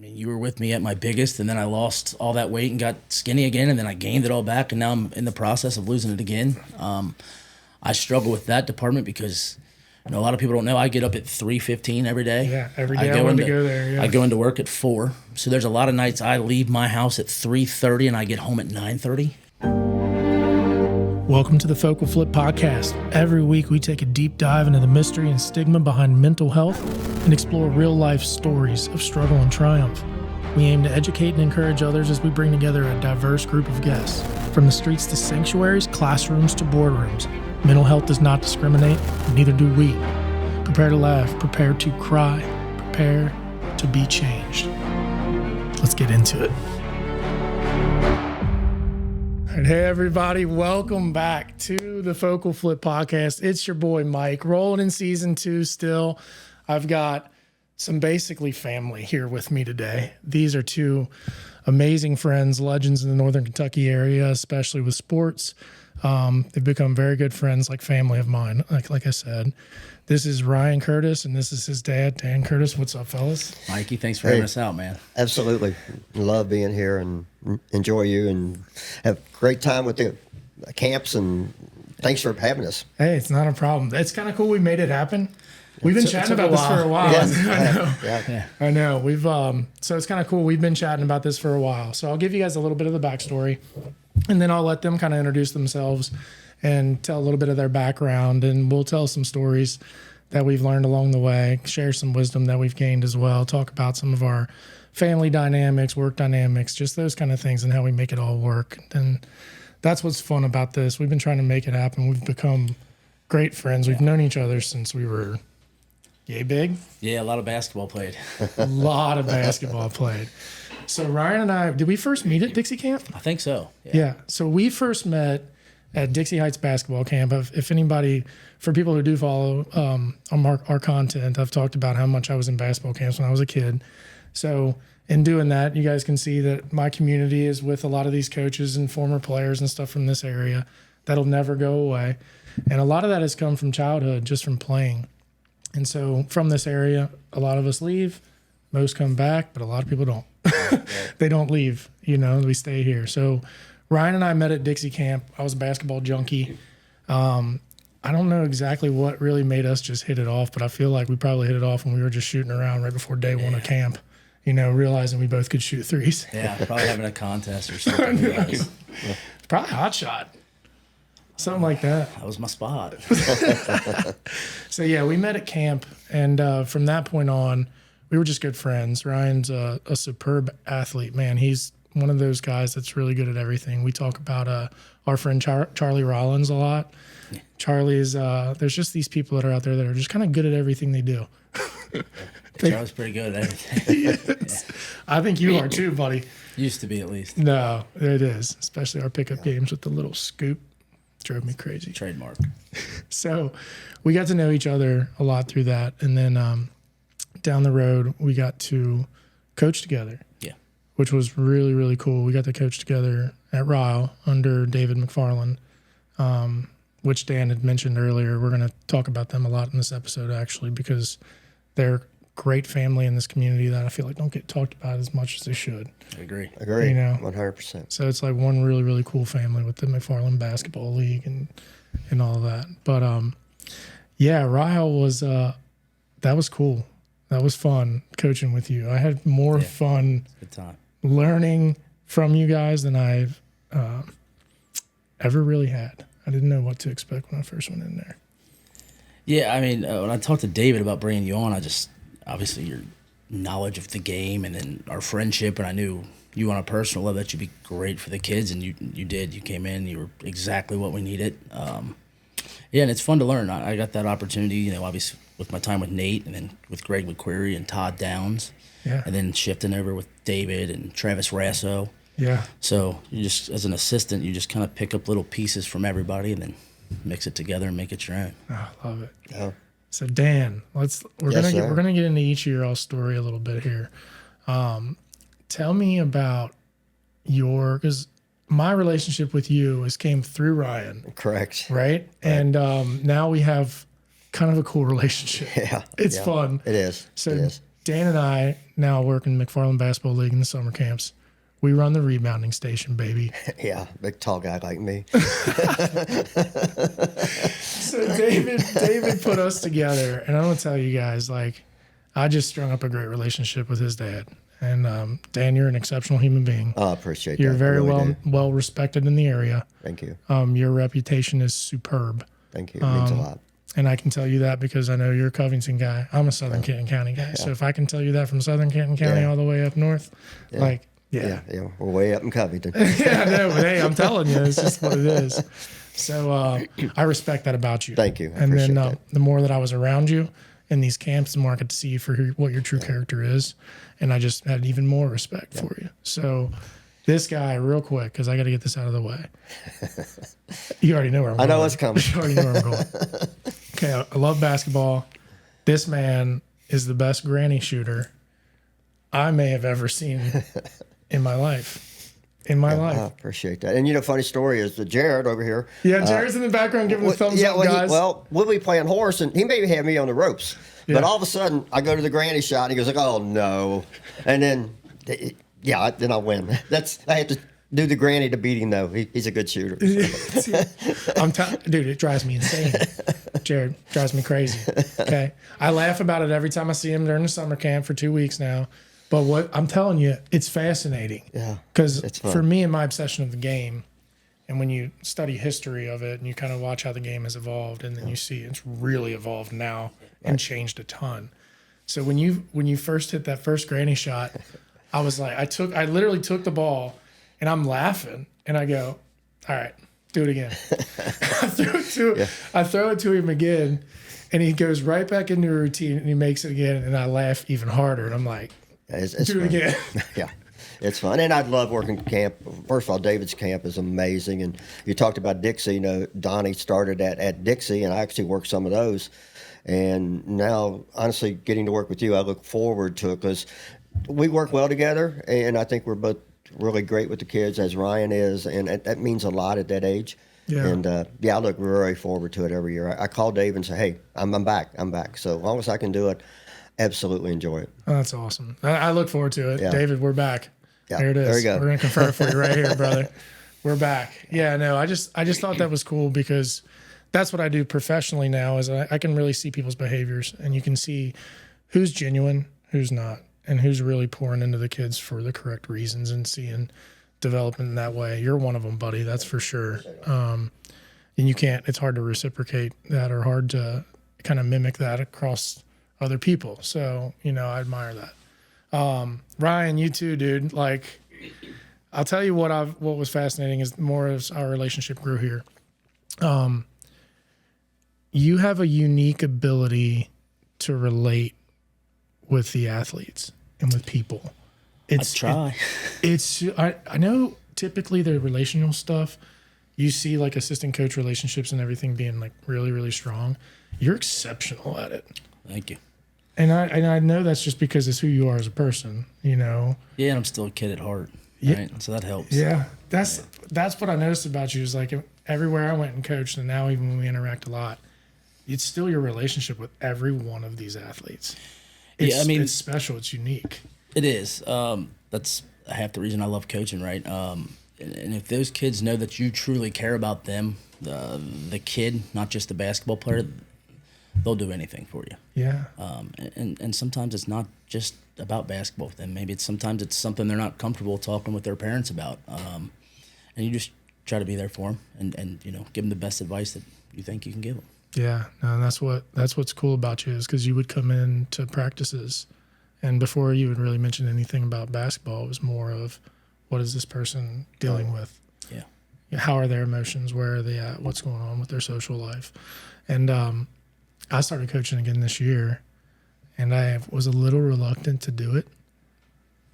mean, you were with me at my biggest, and then I lost all that weight and got skinny again, and then I gained it all back, and now I'm in the process of losing it again. I struggle with that department because, a lot of people don't know I get up at 3:15 every day. Yeah, every day I want to go there. Yeah. I go into work at 4, so there's a lot of nights I leave my house at 3:30 and I get home at 9:30. Welcome to the FocalFlip Podcast. Every week we take a deep dive into the mystery and stigma behind mental health and explore real-life stories of struggle and triumph. We aim to educate and encourage others as we bring together a diverse group of guests. From the streets to sanctuaries, classrooms to boardrooms, mental health does not discriminate, and neither do we. Prepare to laugh, prepare to cry, prepare to be changed. Let's get into it. All right, hey everybody, welcome back to the FocalFlip Podcast. It's your boy Mike, rolling in season 2 still. I've got some basically family here with me today. These are two amazing friends, legends in the Northern Kentucky area, especially with sports. They've become very good friends, like family of mine, like I said. This is Ryan Curtis, and this is his dad, Dan Curtis. What's up, fellas? Mikey, thanks for having us out, man. Absolutely. Love being here and enjoy you and have a great time with the camps, and thanks for having us. Hey, it's not a problem. It's kind of cool we made it happen. We've been chatting about this for a while. Yeah. I know. We've so it's kind of cool. We've been chatting about this for a while. So I'll give you guys a little bit of the backstory, and then I'll let them kind of introduce themselves and tell a little bit of their background, and we'll tell some stories that we've learned along the way, share some wisdom that we've gained as well, talk about some of our family dynamics, work dynamics, just those kind of things and how we make it all work. And that's what's fun about this. We've been trying to make it happen. We've become great friends. We've known each other since we were yay big. Yeah, a lot of basketball played. A lot of basketball played. So Ryan and I, did we first meet at Dixie Camp? I think so. Yeah. So we first met at Dixie Heights basketball camp. If anybody, for people who do follow our content, I've talked about how much I was in basketball camps when I was a kid. So in doing that, you guys can see that my community is with a lot of these coaches and former players and stuff from this area. That'll never go away. And a lot of that has come from childhood, just from playing. And so from this area, a lot of us leave, most come back, but a lot of people don't. They don't leave, we stay here. So Ryan and I met at Dixie Camp. I was a basketball junkie. I don't know exactly what really made us just hit it off, but I feel like we probably hit it off when we were just shooting around right before day one of camp, realizing we both could shoot threes. Yeah, probably having a contest or something. Probably hot shot. Something like that. That was my spot. So, yeah, we met at camp, and from that point on, we were just good friends. Ryan's a superb athlete, man. He's one of those guys that's really good at everything. We talk about our friend Charlie Rollins a lot. Yeah. Charlie is, there's just these people that are out there that are just kind of good at everything they do. Charlie's pretty good at everything. Yes. Yeah. I think you are too, buddy. Used to be, at least. No, it is, especially our pickup games with the little scoop. Drove me crazy. Trademark. So we got to know each other a lot through that. And then down the road, we got to coach together. Yeah. Which was really, really cool. We got to coach together at Ryle under David McFarland, which Dan had mentioned earlier. We're going to talk about them a lot in this episode, actually, because they're great family in this community that I feel like don't get talked about as much as they should. I agree. 100%. So it's like one really, really cool family with the McFarland Basketball League and all of that. But yeah, Ryle was that was cool. That was fun coaching with you. I had more fun good time learning from you guys than I've ever really had. I didn't know what to expect when I first went in there. Yeah, I mean, when I talked to David about bringing you on, obviously your knowledge of the game and then our friendship, and I knew you on a personal level that you'd be great for the kids, and you did. You came in, you were exactly what we needed. Yeah, and it's fun to learn. I got that opportunity, obviously with my time with Nate and then with Greg McQuarrie and Todd Downs, and then shifting over with David and Travis Rasso. Yeah. So you just, as an assistant, you just kind of pick up little pieces from everybody and then mix it together and make it your own. Oh, I love it. Yeah. So Dan, we're gonna get into each of your all story a little bit here. Tell me about because my relationship with you came through Ryan. Correct. Right? And now we have kind of a cool relationship. Yeah. It's fun. It is. So Dan and I now work in McFarland Basketball League in the summer camps. We run the rebounding station, baby. Yeah, big tall guy like me. So David put us together, and I'm gonna tell you guys, like, I just strung up a great relationship with his dad. And Dan, you're an exceptional human being. Oh, I appreciate that. You're very really well respected in the area. Thank you. Your reputation is superb. Thank you. It means a lot. And I can tell you that because I know you're a Covington guy. I'm a Southern Canton County guy. Yeah. So if I can tell you that from Southern Canton County all the way up north, like, yeah, we're way up in Covington. Yeah, I know. But hey, I'm telling you, it's just what it is. So I respect that about you. Thank you. I and then that. The more that I was around you in these camps, the more I got to see you for what your true character is. And I just had even more respect for you. So this guy, real quick, because I got to get this out of the way. You already know where I'm going. I know what's coming. You already know where I'm going. Okay, I love basketball. This man is the best granny shooter I may have ever seen in my life. I appreciate that. And funny story is that Jarrett over here. Yeah, Jarrett's in the background giving the thumbs up, guys. We'll be playing horse, and he maybe had me on the ropes. Yeah. But all of a sudden, I go to the granny shot, and he goes like, "Oh no!" And then, then I win. I have to do the granny to beat him, though. He's a good shooter. Dude, it drives me insane. Jared drives me crazy. Okay, I laugh about it every time I see him during the summer camp for 2 weeks now. But what I'm telling you, it's fascinating. Yeah, because for me and my obsession of the game, and when you study history of it and you kind of watch how the game has evolved, and then you see it's really evolved now and changed a ton. So when you first hit that first granny shot, I was like, I literally took the ball, and I'm laughing, and I go, all right, do it again. I throw it to him again, and he goes right back into a routine, and he makes it again, and I laugh even harder, and I'm like, it's do it again. Yeah. It's fun. And I love working camp. First of all, David's camp is amazing. And you talked about Dixie. Donnie started at Dixie, and I actually worked some of those. And now, honestly, getting to work with you, I look forward to it because we work well together. And I think we're both really great with the kids, as Ryan is. And that means a lot at that age. Yeah. And, I look very forward to it every year. I call Dave and say, hey, I'm back. So as long as I can do it, absolutely enjoy it. Oh, that's awesome. I look forward to it. Yeah. David, we're back. Yeah, there it is. There you go. We're going to confirm it for you right here, brother. We're back. Yeah, no, I just thought that was cool because that's what I do professionally now is I can really see people's behaviors, and you can see who's genuine, who's not, and who's really pouring into the kids for the correct reasons and seeing development in that way. You're one of them, buddy. That's for sure. And it's hard to reciprocate that or hard to kind of mimic that across other people. So, I admire that. Ryan, you too, dude. Like, I'll tell you what was fascinating is more as our relationship grew here. You have a unique ability to relate with the athletes and with people. I try. I know typically the relational stuff, you see like assistant coach relationships and everything being like really, really strong. You're exceptional at it. Thank you. And I know that's just because it's who you are as a person, Yeah, and I'm still a kid at heart. Yeah. Right? So that helps. Yeah. That's what I noticed about you is like everywhere I went and coached, and now even when we interact a lot, it's still your relationship with every one of these athletes. It's special. It's unique. It is. That's half the reason I love coaching, right? And if those kids know that you truly care about them, the kid, not just the basketball player, they'll do anything for you. Yeah. And sometimes it's not just about basketball with them. Maybe sometimes it's something they're not comfortable talking with their parents about. And you just try to be there for them and give them the best advice that you think you can give them. Yeah. No, that's what's cool about you is because you would come in to practices, and before you would really mention anything about basketball, it was more of what is this person dealing with? Yeah. How are their emotions? Where are they at? What's going on with their social life? And I started coaching again this year, and I was a little reluctant to do it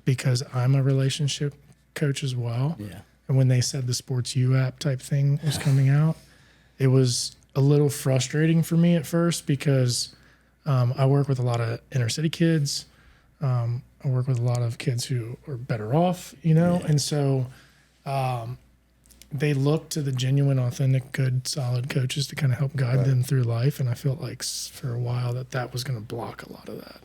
because I'm a relationship coach as well. Yeah. And when they said the Sports U app type thing was coming out, it was a little frustrating for me at first because I work with a lot of inner city kids. I work with a lot of kids who are better off, Yeah. And so they look to the genuine, authentic, good, solid coaches to kind of help guide them through life. And I felt like for a while that was going to block a lot of that.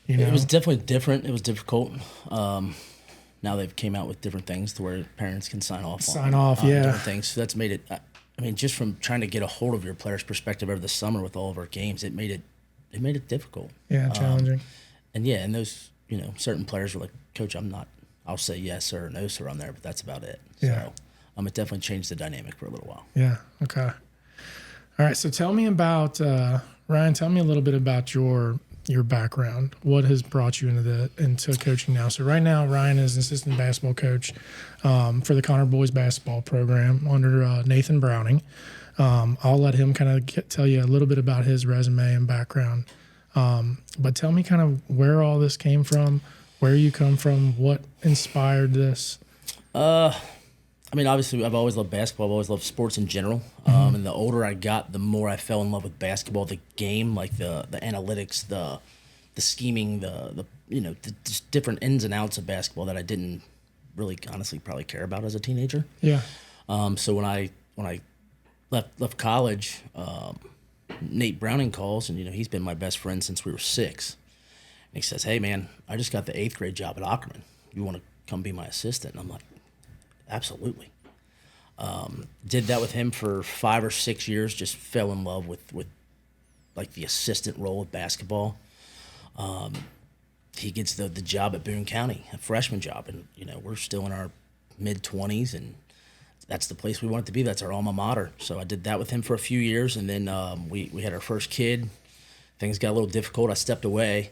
You know? It was definitely different. It was difficult. Now they've came out with different things to where parents can sign off different things. So that's made it. I mean, just from trying to get a hold of your player's perspective over the summer with all of our games, it made it difficult. Yeah, challenging. And those, certain players were like, Coach, I'll say yes or no, sir, on there, but that's about it. Yeah. So it definitely changed the dynamic for a little while. Yeah. Okay. All right. So tell me about, Ryan, tell me a little bit about your background. What has brought you into coaching now? So right now, Ryan is an assistant basketball coach for the Connor boys basketball program under Nathan Browning. I'll let him kind of tell you a little bit about his resume and background. But tell me kind of where all this came from, where you come from, what inspired this. I mean, obviously, I've always loved basketball. I've always loved sports in general. And the older I got, the more I fell in love with basketball, the game, like the analytics, the scheming, the just different ins and outs of basketball that I didn't really, honestly, probably care about as a teenager. Yeah. So when I left college, Nate Browning calls, and he's been my best friend since we were 6. And he says, "Hey man, I just got the 8th grade job at Ackerman. You want to come be my assistant?" And I'm like, absolutely. Did that with him for 5 or 6 years. Just fell in love with like the assistant role of basketball. He gets the job at Boone County, a freshman job, and we're still in our mid-20s, and that's the place we wanted to be. That's our alma mater. So I did that with him for a few years, and then we had our first kid. Things got a little difficult. I stepped away,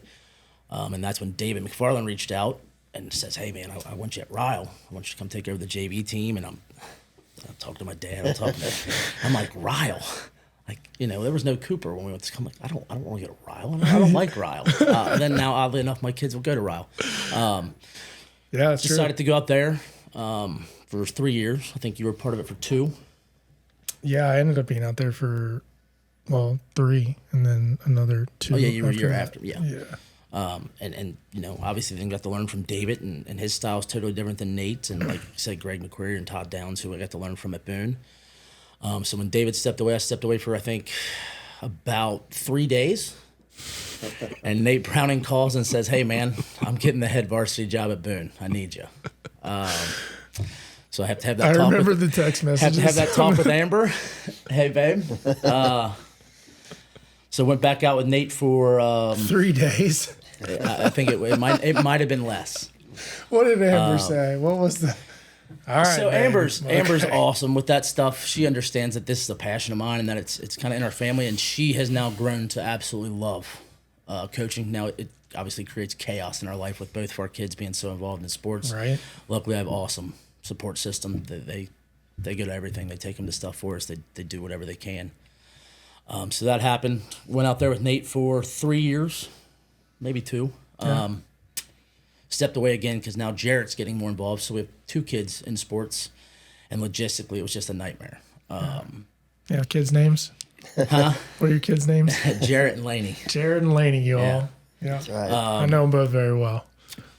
and that's when David McFarland reached out and says, "Hey man, I want you at Ryle. I want you to come take over the JV team." And I'm talking to my dad. I'm like, Ryle, like there was no Cooper when we went to come. Like I don't want to go to Ryle. I don't like Ryle. And then now, oddly enough, my kids will go to Ryle. Yeah, that's decided to go out there for 3 years. I think you were part of it for 2. Yeah, I ended up being out there for 3, and then another 2. Oh yeah, you were a year after. Yeah. And obviously then got to learn from David, and his style is totally different than Nate's, and like you said, Greg McQuarrie and Todd Downs, who I got to learn from at Boone. So when David stepped away, I stepped away for I think about 3 days, and Nate Browning calls and says, "Hey man, I'm getting the head varsity job at Boone. I need you." So I have to have that. I remember the text messages. Have to have that talk with Amber. Hey babe. So went back out with Nate for 3 days. I think it might have been less. What did Amber say? What was the? All right. So babe. Amber's awesome with that stuff. She understands that this is a passion of mine and that it's kind of in our family, and she has now grown to absolutely love coaching. Now it obviously creates chaos in our life with both of our kids being so involved in sports. Right. Luckily, I have awesome support system. They go to everything. They take them to stuff for us. They do whatever they can. So that happened. Went out there with Nate for 3 years, maybe 2. Yeah. Stepped away again because now Jarrett's getting more involved. So we have 2 kids in sports, and logistically it was just a nightmare. Yeah, kids' names? Huh? What are your kids' names? Jarrett and Laney. Jarrett and Laney, you all. Yeah. That's right. I know them both very well.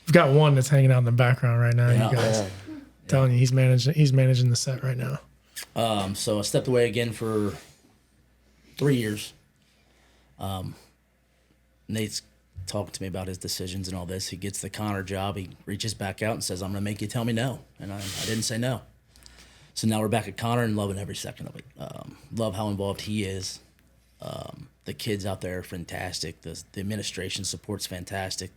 We've got one that's hanging out in the background right now. Yeah. You guys, telling you he's managing the set right now. So I stepped away again for 3 years. Nate's talking to me about his decisions and all this. He gets the Connor job. He reaches back out and says, "I'm going to make you tell me no." And I didn't say no. So now we're back at Connor and loving every second of it. Love how involved he is. The kids out there are fantastic. The administration support's fantastic.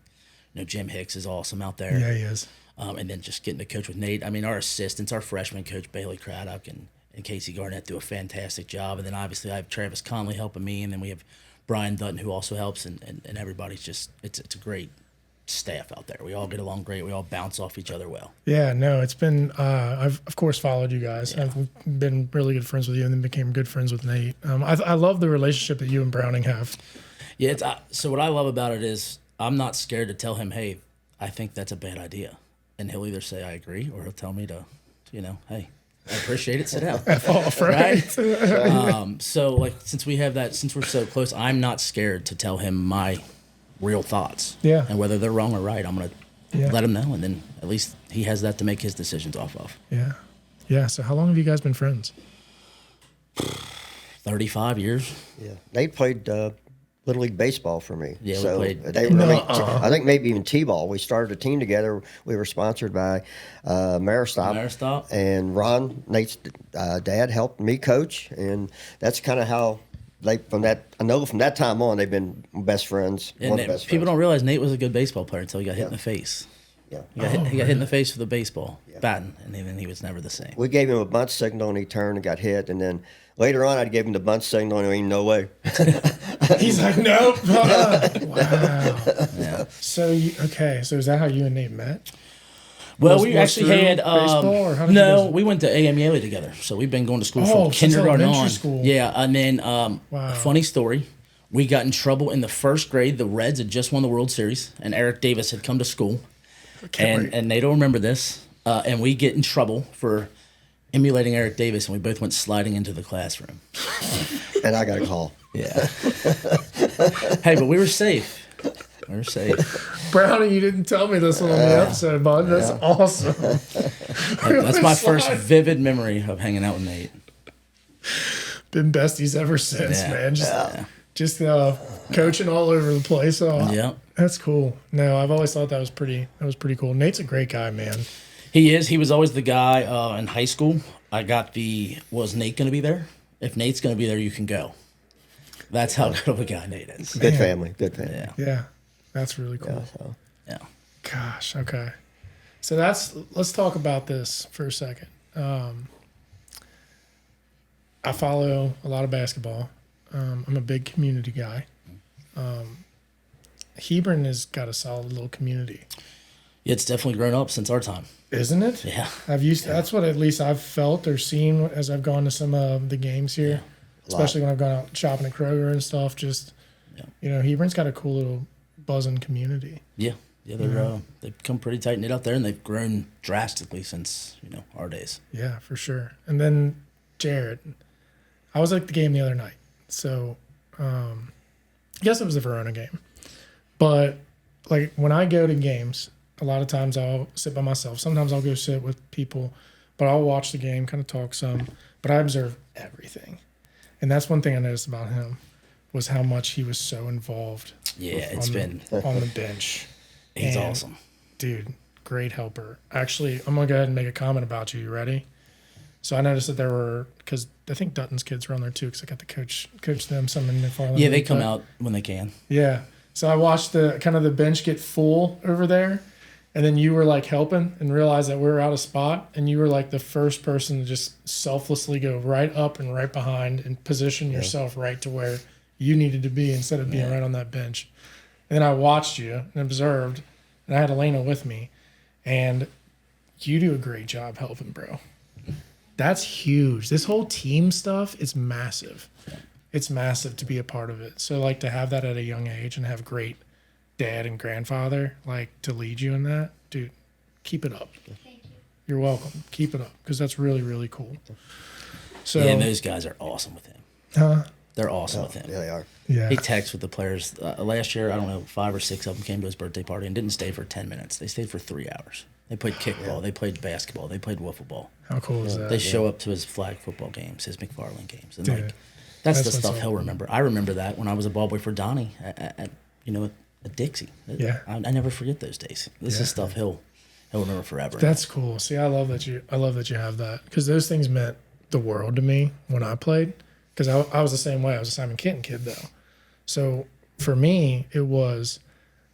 Jim Hicks is awesome out there. Yeah, he is. And then just getting to coach with Nate. I mean, our assistants, our freshman coach, Bailey Craddock and Casey Garnett do a fantastic job. And then obviously I have Travis Conley helping me, and then we have Brian Dutton who also helps, and everybody's just, it's a great staff out there. We all get along great. We all bounce off each other well. Yeah, no, it's been, I've of course followed you guys. Yeah. I've been really good friends with you and then became good friends with Nate. I love the relationship that you and Browning have. Yeah, so what I love about it is I'm not scared to tell him, "Hey, I think that's a bad idea." And he'll either say, "I agree," or he'll tell me to, "Hey, I appreciate it. Sit down." Off, right? So like, since we're so close, I'm not scared to tell him my real thoughts. Yeah. And whether they're wrong or right, I'm going to let him know. And then at least he has that to make his decisions off of. Yeah. Yeah. So how long have you guys been friends? 35 years. Yeah. Nate played Little League baseball for me. Yeah, we so played. they really, I think maybe even T-ball. We started a team together. We were sponsored by Maristop. And Ron, Nate's dad, helped me coach, and that's kind of how from that time on they've been best friends. And people don't realize Nate was a good baseball player until he got hit in the face. Yeah, he got hit in the face with a baseball batting, and then he was never the same. We gave him a bunt signal, and he turned and got hit, and then later on, I gave him the bunt signal, and he ain't no way. He's like, nope. Wow. Yeah. So is that how you and Nate met? Well, we actually had baseball, or how did no. We went to AM Yale together, so we've been going to school from kindergarten on. School. Yeah, and then funny story. We got in trouble in the first grade. The Reds had just won the World Series, and Eric Davis had come to school. And Nate will remember this. And we get in trouble for emulating Eric Davis, and we both went sliding into the classroom. And I got a call. Yeah. Hey, but we were safe. We were safe. Brownie, you didn't tell me this on the episode, bud. That's awesome. That's my first vivid memory of hanging out with Nate. Been besties ever since, man. Just coaching all over the place. Yeah. That's cool. No, I've always thought that was pretty cool. Nate's a great guy, man. He is. He was always the guy in high school. I got was Nate going to be there? If Nate's going to be there, you can go. That's how good of a guy Nate is. Good family. Good family. Yeah. Yeah. That's really cool. Yeah. Gosh, okay. So let's talk about this for a second. I follow a lot of basketball. I'm a big community guy. Hebron has got a solid little community. Yeah, it's definitely grown up since our time. Isn't it? Yeah. That's what at least I've felt or seen as I've gone to some of the games here, especially when I've gone out shopping at Kroger and stuff. Hebron's got a cool little buzzing community. Yeah. Yeah, they've become pretty tight knit out there, and they've grown drastically since our days. Yeah, for sure. And then Jarrett, I was at the game the other night, so I guess it was the Verona game. But like when I go to games, a lot of times I'll sit by myself. Sometimes I'll go sit with people, but I'll watch the game, kind of talk some. But I observe everything, and that's one thing I noticed about him was how much he was so involved. Yeah, on the bench. He's awesome. Dude, great helper. Actually, I'm going to go ahead and make a comment about you. You ready? So I noticed that there were, because I think Dutton's kids were on there too, because I got to coach them some in McFarland. Yeah, they come out when they can. Yeah. So I watched the bench get full over there, and then you were like helping and realized that we were out of spot, and you were like the first person to just selflessly go right up and right behind and position yourself right to where you needed to be instead of being right on that bench. And then I watched you and observed, and I had Elena with me, and you do a great job helping, bro. That's huge. This whole team stuff is massive. It's massive to be a part of it. So, like, to have that at a young age and have great dad and grandfather, like, to lead you in that, dude, keep it up. Thank you. You're welcome. Keep it up, because that's really, really cool. So, yeah, and those guys are awesome with him. They're awesome with him. Yeah, they are. Yeah. He texts with the players. Last year, I don't know, 5 or 6 of them came to his birthday party and didn't stay for 10 minutes. They stayed for 3 hours. They played kickball. They played basketball. They played wiffle ball. How cool is that? They show up to his flag football games, his McFarland games. And Dude, that's the stuff he'll remember. I remember that when I was a ball boy for Donnie at Dixie. Yeah. I never forget those days. This is stuff he'll remember forever. That's cool. See, I love that you have that, because those things meant the world to me when I played, because I was the same way. I was a Simon Kenton kid though. So for me, it was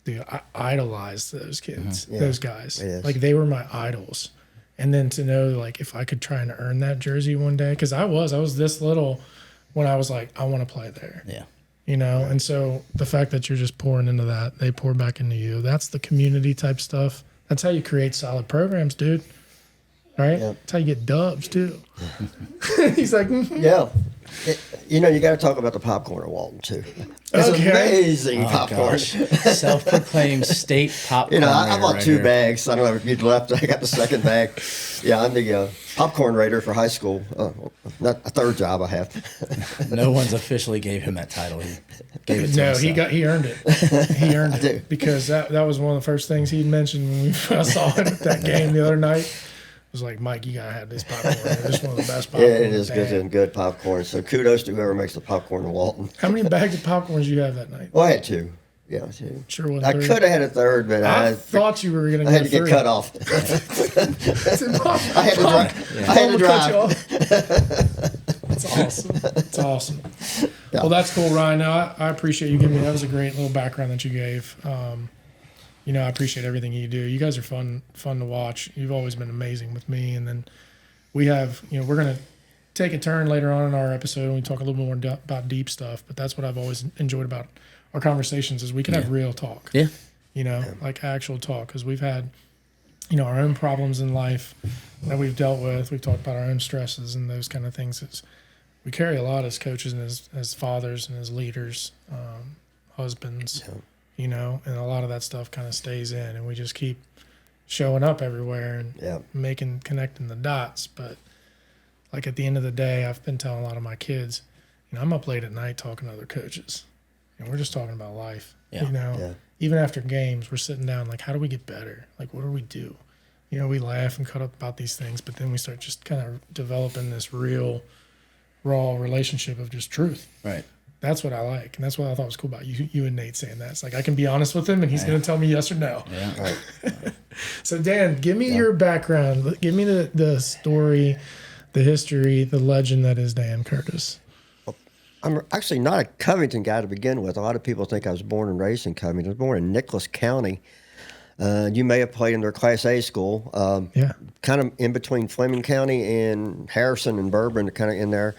I idolized those kids, those guys. Like, they were my idols. And then to know, like, if I could try and earn that jersey one day, because I was this little when I was like, I want to play there. Yeah. And so the fact that you're just pouring into that, they pour back into you. That's the community type stuff. That's how you create solid programs, dude. Right? Yep. That's how you get dubs, too. He's like, Yeah. You got to talk about the popcorn at Walton, too. It's amazing popcorn. Self-proclaimed state popcorn. I bought 2 bags. I don't know if you'd left. I got the second bag. Yeah, I'm the popcorn raider for high school. Not a third job I have. No one's officially gave him that title. He gave it to No, himself. he earned it. He earned it, because that was one of the first things he mentioned when I saw him at that game the other night. was like, Mike, you gotta have this popcorn. It's one of the best Yeah, popcorn. it is good and good popcorn. So kudos to whoever makes the popcorn in Walton. How many bags of popcorns you have that night? Well, I had two. Yeah, two. Sure wasn't I three? could have had a third, but I thought you were gonna. I had to get three. cut off. That's impossible. I had to drive. I had to drive. That's awesome. That's awesome. Yeah. Well, that's cool, Ryan. Now, I appreciate you giving me. That was a great little background that you gave. I appreciate everything you do. You guys are fun to watch. You've always been amazing with me. And then we have, we're going to take a turn later on in our episode and we talk a little more about deep stuff. But that's what I've always enjoyed about our conversations is we can have real talk. Yeah. Like actual talk. Because we've had, our own problems in life that we've dealt with. We've talked about our own stresses and those kind of things. We carry a lot as coaches and as fathers and as leaders, husbands. Yeah. And a lot of that stuff kind of stays in, and we just keep showing up everywhere and connecting the dots. But like at the end of the day, I've been telling a lot of my kids, I'm up late at night talking to other coaches, and we're just talking about life. Yeah. Even after games, we're sitting down like, how do we get better? Like, what do we do? We laugh and cut up about these things, but then we start just kind of developing this real, raw relationship of just truth. Right. That's what I like, and that's what I thought was cool about you and Nate saying that. It's like I can be honest with him, and he's going to tell me yes or no. Yeah. Right. So, Dan, give me your background. Give me the story, the history, the legend that is Dan Curtis. I'm actually not a Covington guy to begin with. A lot of people think I was born and raised in Covington. I was born in Nicholas County. You may have played in their Class A school. Kind of in between Fleming County and Harrison and Bourbon, kind of in there.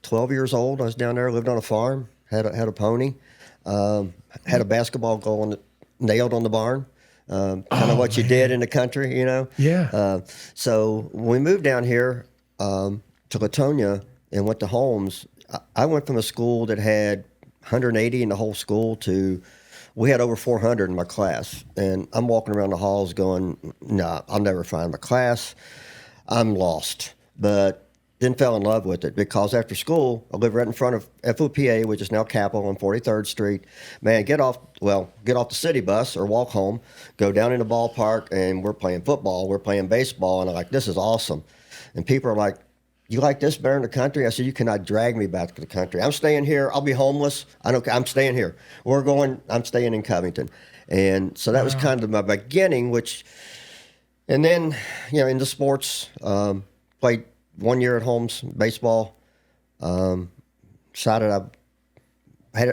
12 years old, I was down there, lived on a farm, had a pony, had a basketball goal nailed on the barn. Kind of what you did in the country, Yeah. So when we moved down here to Latonia and went to Holmes, I went from a school that had 180 in the whole school to we had over 400 in my class. And I'm walking around the halls going, nah, I'll never find my class. I'm lost. But then fell in love with it because after school, I lived right in front of FOPA, which is now Capitol on 43rd Street. Man, get off the city bus or walk home, go down in the ballpark, and we're playing football, we're playing baseball, and I'm like, this is awesome. And people are like, you like this better in the country? I said, you cannot drag me back to the country. I'm staying here. I'll be homeless. I'm staying here. I'm staying in Covington. And so that was kind of my beginning, and then, into sports, played 1 year at Holmes baseball. Decided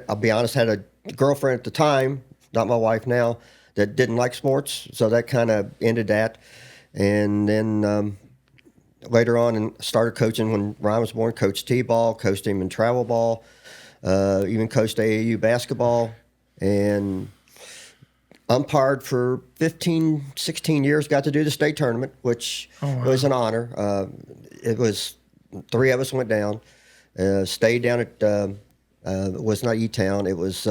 I'll be honest, had a girlfriend at the time, not my wife now, that didn't like sports. So that kind of ended that. And then later on, and started coaching when Ryan was born, coached T-ball, coached him in travel ball, even coached AAU basketball, and umpired for 15, 16 years, got to do the state tournament, which was an honor. It was 3 of us went down, stayed down at, it was not E-Town, it was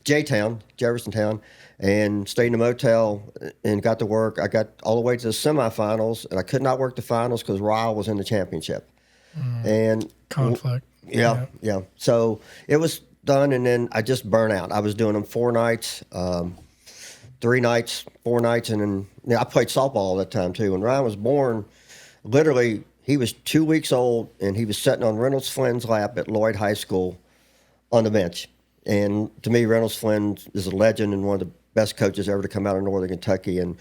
J-Town, Jeffersontown, and stayed in a motel and got to work. I got all the way to the semifinals, and I could not work the finals because Ryle was in the championship. And conflict. Yeah. So it was done, and then I just burned out. I was doing them 4 nights, 3 nights, 4 nights, and then I played softball all that time too. When Ryan was born, literally, he was 2 weeks old, and he was sitting on Reynolds Flynn's lap at Lloyd High School on the bench. And to me, Reynolds Flynn is a legend and one of the best coaches ever to come out of Northern Kentucky. And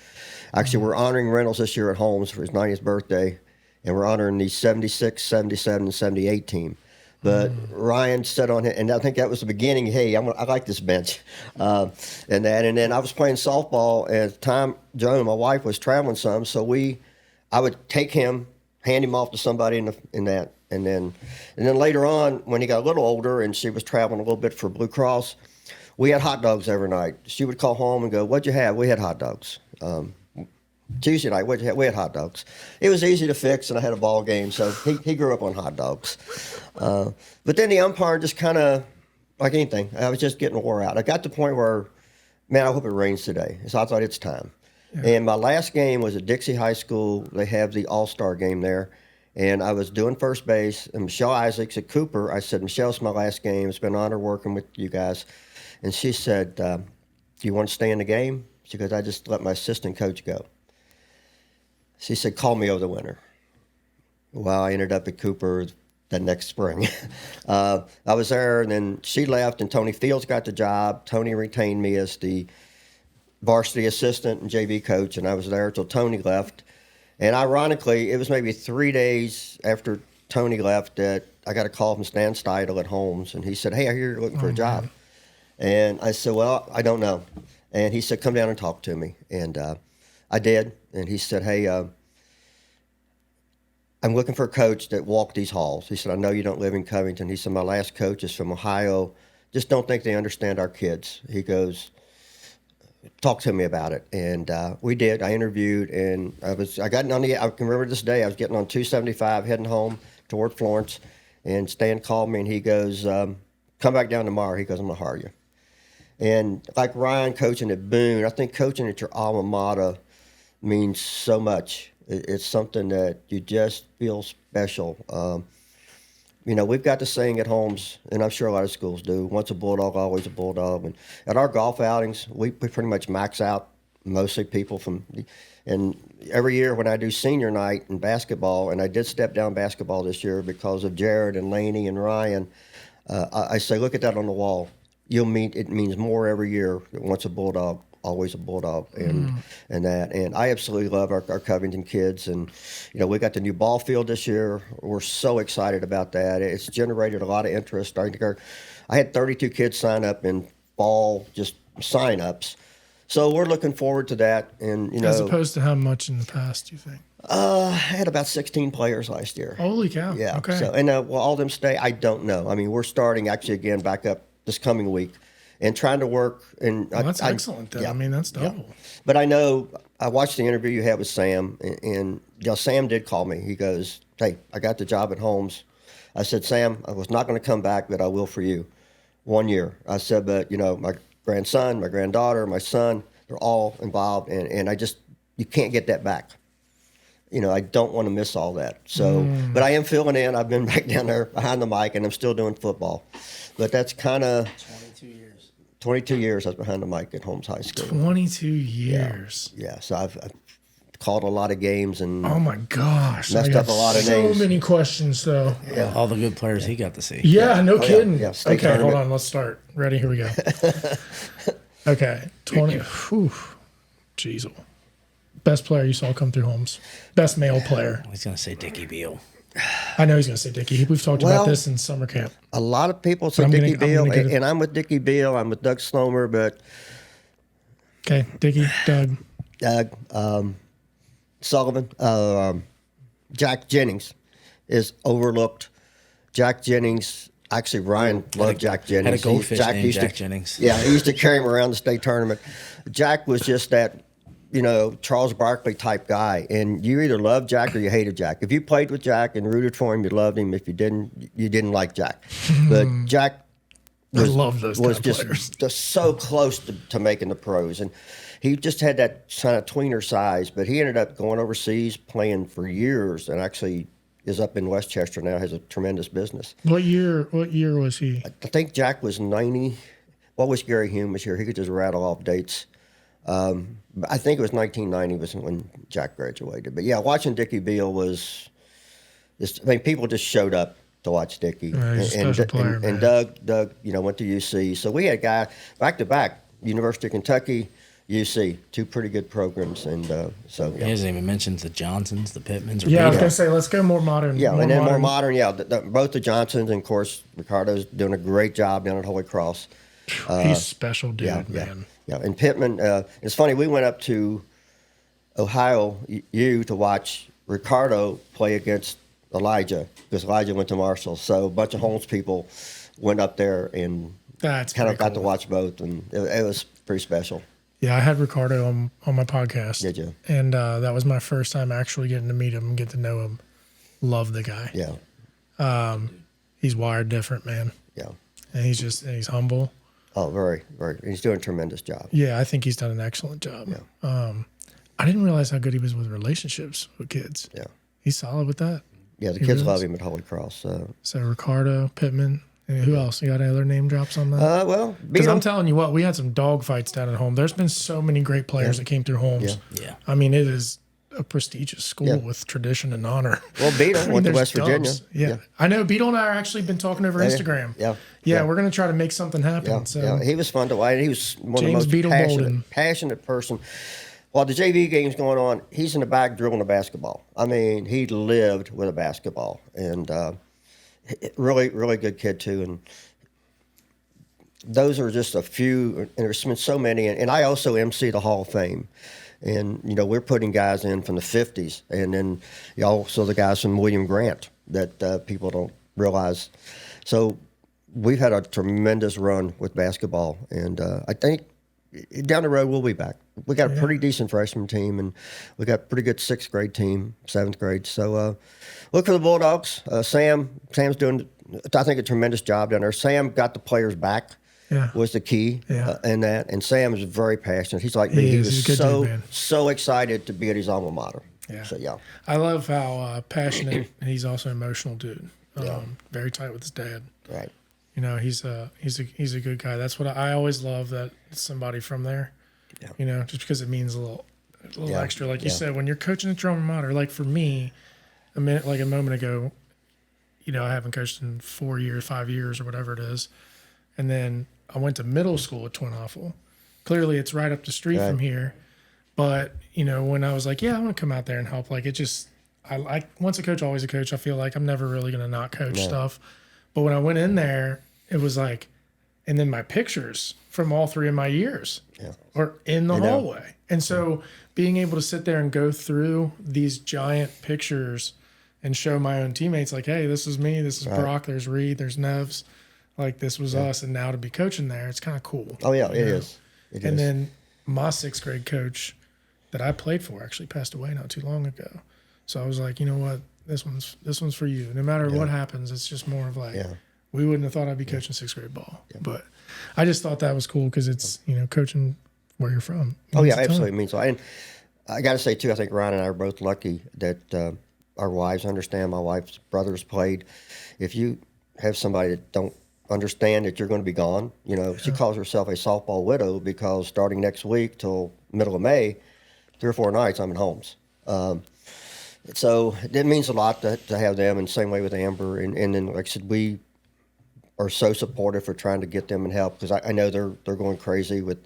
actually, we're honoring Reynolds this year at Holmes for his 90th birthday, and we're honoring the 76, 77, and 78 team. But Ryan sat on it, and I think that was the beginning. Hey, I like this bench, and then I was playing softball and at the time. Joan, my wife, was traveling some, so I would take him, hand him off to somebody in that, and then later on when he got a little older and she was traveling a little bit for Blue Cross, we had hot dogs every night. She would call home and go, "What'd you have?" We had hot dogs. Tuesday night, what'd you have? We had hot dogs. It was easy to fix, and I had a ball game, so he grew up on hot dogs. But then the umpire just kind of, like anything, I was just getting wore out. I got to the point where, man, I hope it rains today. So I thought it's time. Yeah. And my last game was at Dixie High School. They have the All-Star game there. And I was doing first base, and Michelle Isaacs at Cooper, I said, "Michelle, it's my last game. It's been an honor working with you guys." And she said, "Do you want to stay in the game?" She goes, "I just let my assistant coach go." She said, call me over the winter. Well, I ended up at Cooper the next spring. I was there, and then she left, and Tony Fields got the job. Tony retained me as the varsity assistant and JV coach, and I was there until Tony left. And ironically, it was maybe 3 days after Tony left that I got a call from Stan Steidel at Holmes, and he said, hey, I hear you're looking for a job. Man. And I said, well, I don't know. And he said, come down and talk to me. And I did. And he said, hey, I'm looking for a coach that walked these halls. He said, I know you don't live in Covington. He said, my last coach is from Ohio. Just don't think they understand our kids. He goes, talk to me about it. And we did. I interviewed, and I got on I can remember this day, I was getting on 275 heading home toward Florence, and Stan called me, and he goes, come back down tomorrow. He goes, I'm going to hire you. And like Ryan coaching at Boone, I think coaching at your alma mater means so much. It's something that you just feel special. We've got the saying at Holmes, and I'm sure a lot of schools do, once a Bulldog, always a Bulldog. And at our golf outings, we pretty much max out mostly people and every year when I do senior night in basketball, and I did step down basketball this year because of Jarrett and Laney and Ryan, I say, look at that on the wall. It means more every year. Once a Bulldog, always a Bulldog, and that. And I absolutely love our Covington kids. And, we got the new ball field this year. We're so excited about that. It's generated a lot of interest. I had 32 kids sign up in fall, just sign-ups. So we're looking forward to that. And, as opposed to how much in the past, do you think? I had about 16 players last year. Holy cow. Yeah. Okay. So, and will all of them stay? I don't know. I mean, we're starting actually again back up this coming week. And trying to work, and that's excellent. Then. Yeah, I mean, that's double. Yeah. But I know I watched the interview you had with Sam, and Sam did call me. He goes, "Hey, I got the job at Holmes." I said, "Sam, I was not going to come back, but I will for you, 1 year." I said, "But my grandson, my granddaughter, my son, they're all involved, and you can't get that back. I don't want to miss all that. So, but I am filling in. I've been back down there behind the mic, and I'm still doing football. But that's kind of 22 years I was behind the mic at Holmes High School. 22 years. Yeah. So I've called a lot of games and oh my gosh, messed up a lot of names. So many questions though. Yeah. All the good players he got to see. Yeah, no kidding. Yeah. Okay, tournament. Hold on. Let's start. Ready? Here we go. Okay, 20. Whew. Jeez. Best player you saw come through Holmes. Best male player. He's gonna say Dickie Beal. I know he's going to say Dickie. We've talked about this in summer camp. A lot of people say Dickie Beal, and I'm with Dickie Beal. I'm with Doug Slomer, but okay, Dickie, Doug, Sullivan, Jack Jennings is overlooked. Jack Jennings, actually, Ryan loved Jack Jennings. Had a goldfish named Jack Jennings. Yeah, he used to carry him around the state tournament. Jack was just that. Charles Barkley type guy, and you either loved Jack or you hated Jack. If you played with Jack and rooted for him, you loved him. If you didn't, you didn't like Jack. But Jack was just so close to making the pros, and he just had that kind of tweener size. But he ended up going overseas, playing for years, and actually is up in Westchester now. Has a tremendous business. What year was he? I think Jack was 90. What was Gary Hume was here? He could just rattle off dates. I think it was 1990 was when Jack graduated. But yeah, watching Dickie Beal was just, people just showed up to watch Dickie. And Doug, went to UC. So we had a guy back to back, University of Kentucky, UC, two pretty good programs. And so He hasn't even mentioned the Johnsons, the Pittmans. I was going to say, let's go more modern. Yeah, more modern. Yeah, both the Johnsons, and of course, Ricardo's doing a great job down at Holy Cross. He's special, dude, man. Yeah, and Pittman, it's funny, we went up to Ohio U to watch Ricardo play against Elijah, because Elijah went to Marshall. So a bunch of Holmes people went up there and got to watch both, and it was pretty special. Yeah, I had Ricardo on my podcast. Did you? And that was my first time actually getting to meet him and get to know him. Love the guy. Yeah. He's wired different, man. Yeah. And he's humble. Oh, very, very. He's doing a tremendous job. Yeah, I think he's done an excellent job. Yeah. I didn't realize how good he was with relationships with kids. Yeah. He's solid with that. Yeah, the kids love him at Holy Cross. So Ricardo, Pittman, and who else? You got any other name drops on that? Because I'm telling you what, we had some dog fights down at home. There's been so many great players that came through Holmes. Yeah. I mean, it is a prestigious school with tradition and honor. Well, Beetle went to West Virginia. Yeah. I know Beetle and I are actually been talking over Instagram. Yeah, we're going to try to make something happen. So he was fun to watch. He was one James of the Beetle most passionate person. While the JV game's going on, he's in the back drilling a basketball. I mean, he lived with a basketball, and really, really good kid too. And those are just a few, and there's been so many. And I also MC the Hall of Fame. And, we're putting guys in from the 50s. And then also the guys from William Grant that people don't realize. So we've had a tremendous run with basketball. And I think down the road we'll be back. We got a pretty decent freshman team, and we got a pretty good 6th grade team, 7th grade. So look for the Bulldogs. Sam's doing, I think, a tremendous job down there. Sam got the players back. Was the key in that. And Sam is very passionate. He's like me. He was so excited to be at his alma mater. Yeah. So, I love how passionate, and he's also an emotional dude. Very tight with his dad. Right. He's a good guy. That's what I always love, that somebody from there. Yeah. Just because it means a little extra. Like you said, when you're coaching at your alma mater, like for me, a moment ago, I haven't coached in 4 years, 5 years, or whatever it is. And then I went to middle school at Twin Awful. Clearly, it's right up the street from here. But, when I was like, I want to come out there and help, like, it just, once a coach, always a coach. I feel like I'm never really going to not coach stuff. But when I went in there, it was like, and then my pictures from all 3 of my years are in the hallway. And so being able to sit there and go through these giant pictures and show my own teammates, like, hey, this is me, this is Brock, there's Reed, there's Nevs. Like, this was us, and now to be coaching there, it's kind of cool. Oh, yeah, it is. And then my 6th grade coach that I played for actually passed away not too long ago. So I was like, you know what? This one's for you. No matter what happens, it's just more of like, we wouldn't have thought I'd be coaching 6th grade ball. But I just thought that was cool because it's, coaching where you're from. Oh, yeah, absolutely. It means so. And I got to say, too, I think Ryan and I are both lucky that our wives understand. My wife's brothers played. If you have somebody that don't understand that you're going to be gone. She calls herself a softball widow because starting next week till middle of May, 3 or 4 nights, I'm in Holmes. So it means a lot to have them, and same way with Amber. And then, like I said, we are so supportive for trying to get them and help, because I know they're going crazy with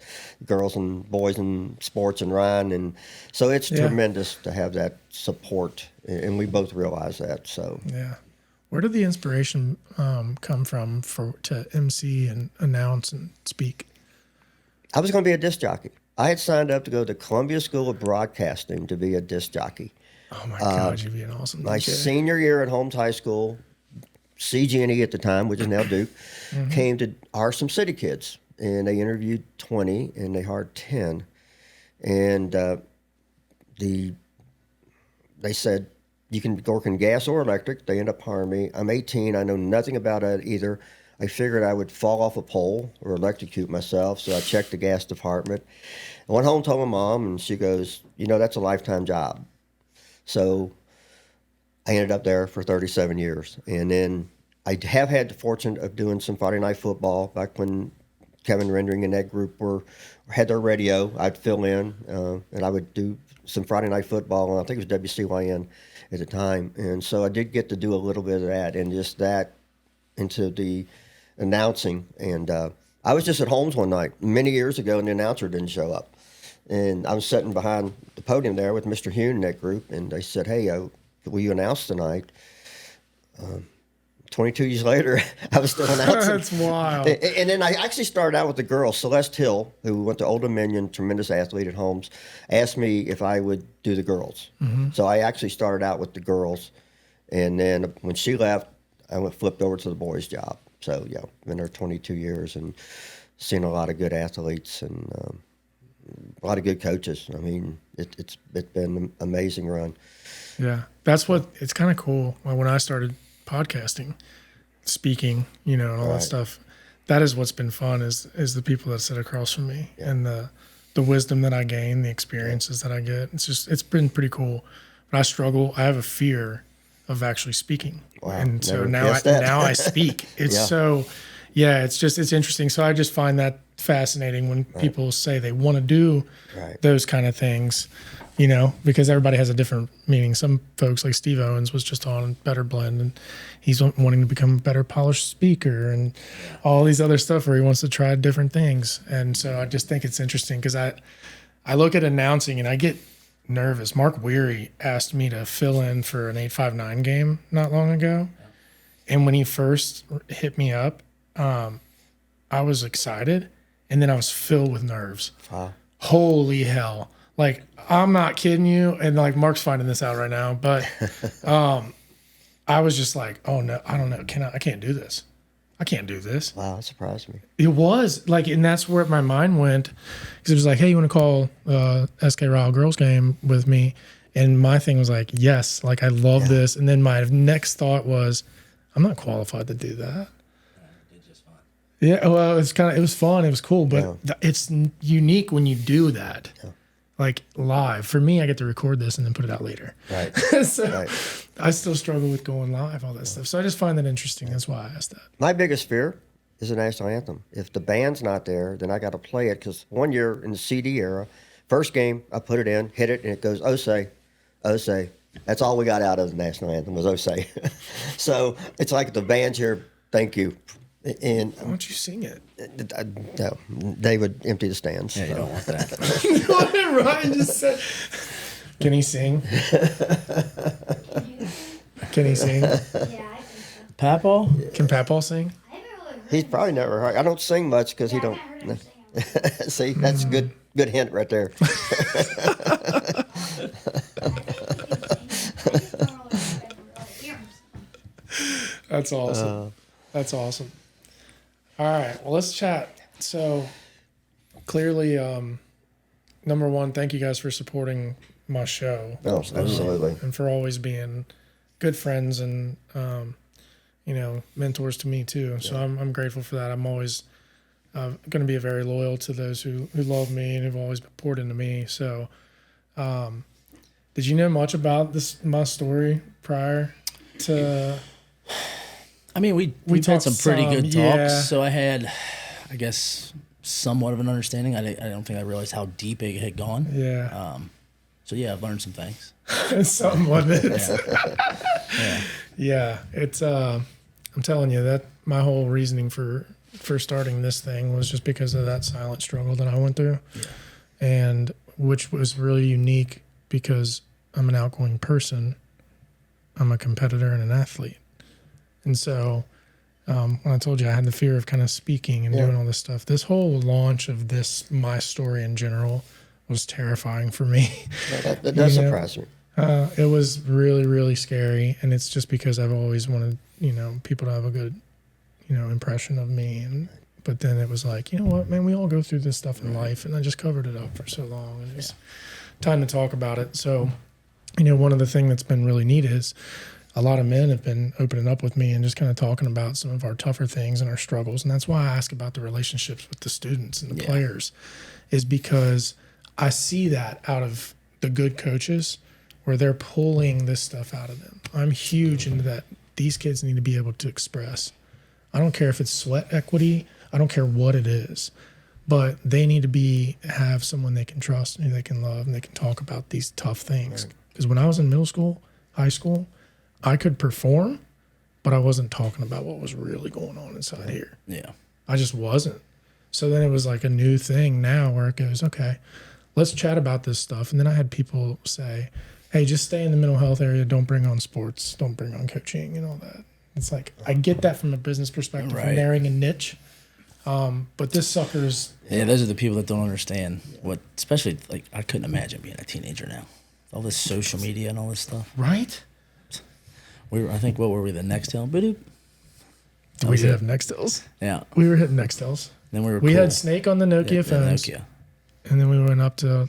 girls and boys and sports and Ryan. And so it's tremendous to have that support, and we both realize that. So where did the inspiration come from to MC and announce and speak? I was going to be a disc jockey. I had signed up to go to the Columbia School of Broadcasting to be a disc jockey. Oh, my God, you'd be an awesome DJ. My senior year at Holmes High School, CG&E at the time, which is now Duke, came to hire some city kids. And they interviewed 20, and they hired 10. And they said, you can work in gas or electric. They end up hiring me. I'm 18. I know nothing about it either. I figured I would fall off a pole or electrocute myself, so I checked the gas department. I went home, told my mom, and she goes, that's a lifetime job. So I ended up there for 37 years. And then I have had the fortune of doing some Friday Night Football back when Kevin Rendering and that group had their radio. I'd fill in, and I would do some Friday Night Football, and I think it was WCYN at the time. And so I did get to do a little bit of that, and just that into the announcing. And I was just at Holmes one night many years ago, and the announcer didn't show up. And I was sitting behind the podium there with Mr. Hune and that group, and they said, hey, will you announce tonight? 22 years later, I was still announcing. That's wild. And then I actually started out with the girls. Celeste Hill, who went to Old Dominion, tremendous athlete at Holmes, asked me if I would do the girls. So I actually started out with the girls. And then when she left, I flipped over to the boys' job. So, been there 22 years and seen a lot of good athletes and a lot of good coaches. I mean, it's been an amazing run. Yeah, it's kind of cool. When I started podcasting, speaking, and all that stuff, that is what's been fun is the people that sit across from me and the wisdom that I gain, the experiences that I get. It's been pretty cool. But I struggle. I have a fear of actually speaking. Wow, and so now I speak. It's so, Yeah, it's interesting. So I just find that fascinating when people say they want to do those kind of things, because everybody has a different meaning. Some folks like Steve Owens was just on Better Blend, and he's wanting to become a better polished speaker and all these other stuff where he wants to try different things. And so I just think it's interesting because I look at announcing and I get nervous. Mark Weary asked me to fill in for an 859 game not long ago. And when he first hit me up, I was excited, and then I was filled with nerves. Wow. Holy hell. Like, I'm not kidding you. And like, Mark's finding this out right now, but I was just like, oh no, I don't know. I can't do this. I can't do this. Wow, that surprised me. It was like, and that's where my mind went, because it was like, hey, you want to call SK Ryle girls game with me? And my thing was like, yes, like I love this. And then my next thought was, I'm not qualified to do that. Yeah, well, it was fun. It was cool, but it's unique when you do that, like live. For me, I get to record this and then put it out later. Right. So I still struggle with going live, all that stuff. So I just find that interesting. That's why I asked that. My biggest fear is the national anthem. If the band's not there, then I got to play it, because one year in the CD era, first game, I put it in, hit it, and it goes, oh say, oh say. That's all we got out of the national anthem was oh say. So it's like the band's here, thank you. And why don't you sing it? No, they would empty the stands. Yeah, you don't want that. What Ryan just said. Can he sing? Can he sing? Yeah, I think so. Papaw? Can Papaw sing? I haven't really heard He's probably never heard. I don't sing much because he don't. I haven't heard him sing. See, that's a good hint right there. That's awesome. That's awesome. All right. Well, let's chat. So clearly, number one, thank you guys for supporting my show. Oh, absolutely. And for always being good friends and, mentors to me too. So I'm grateful for that. I'm always going to be very loyal to those who love me and have always poured into me. So, did you know much about my story prior to? I mean, we've had some pretty good talks, yeah. so I had, I guess, somewhat of an understanding. I don't think I realized how deep it had gone. Yeah. So yeah, I've learned some things. Something of it. Yeah. It's I'm telling you that my whole reasoning for starting this thing was just because of that silent struggle that I went through, and which was really unique because I'm an outgoing person. I'm a competitor and an athlete. And so when I told you I had the fear of kind of speaking and doing all this stuff, this whole launch of my story in general was terrifying for me. That does surprise me. It was really, really scary. And it's just because I've always wanted, people to have a good, impression of me. But then it was like, you know what, man, we all go through this stuff in life. And I just covered it up for so long. And it's time to talk about it. So, one of the things that's been really neat is a lot of men have been opening up with me and just kind of talking about some of our tougher things and our struggles. And that's why I ask about the relationships with the students and the players, is because I see that out of the good coaches where they're pulling this stuff out of them. I'm huge into that. These kids need to be able to express. I don't care if it's sweat equity. I don't care what it is, but they need to have someone they can trust and they can love, and they can talk about these tough things. Because when I was in middle school, high school, I could perform, but I wasn't talking about what was really going on inside here. Yeah. I just wasn't. So then it was like a new thing now where it goes, okay, let's chat about this stuff. And then I had people say, hey, just stay in the mental health area. Don't bring on sports. Don't bring on coaching and all that. It's like, I get that from a business perspective, from narrowing a niche. But this sucker's... Yeah, those are the people that don't understand what, especially, like, I couldn't imagine being a teenager now. All this social media and all this stuff. Right? I think, what were we, the Nextel? Boop. We did have Nextels. Yeah. We were hitting Nextels. Then we We had Snake on the Nokia phones. Nokia. And then we went up to,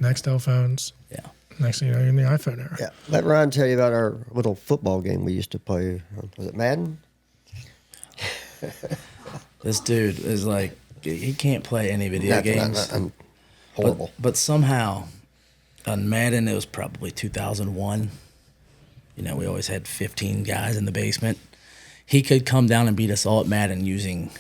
Nextel phones. Yeah. Next thing you know, you're in the iPhone era. Yeah. Let Ryan tell you about our little football game we used to play. Was it Madden? This dude is like, he can't play any video games. I'm horrible. But somehow, on Madden, it was probably 2001. We always had 15 guys in the basement. he could come down and beat us all at Madden using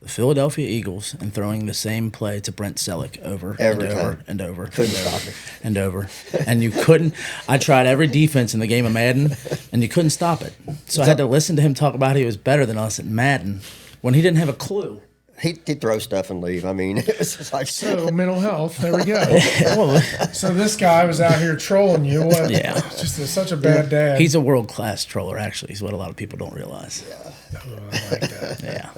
the Philadelphia Eagles and throwing the same play to Brent Selleck over Every and over time. and over Couldn't stop it. and over. And you couldn't. I tried every defense in the game of Madden, and you couldn't stop it. So I had to listen to him talk about how he was better than us at Madden when he didn't have a clue. He'd throw stuff and leave. I mean, it was just like So mental health. There we go. So this guy was out here trolling you. What? Yeah. Just such a bad dad. He's a world-class troller, actually, is what a lot of people don't realize. Oh, I like that. Yeah.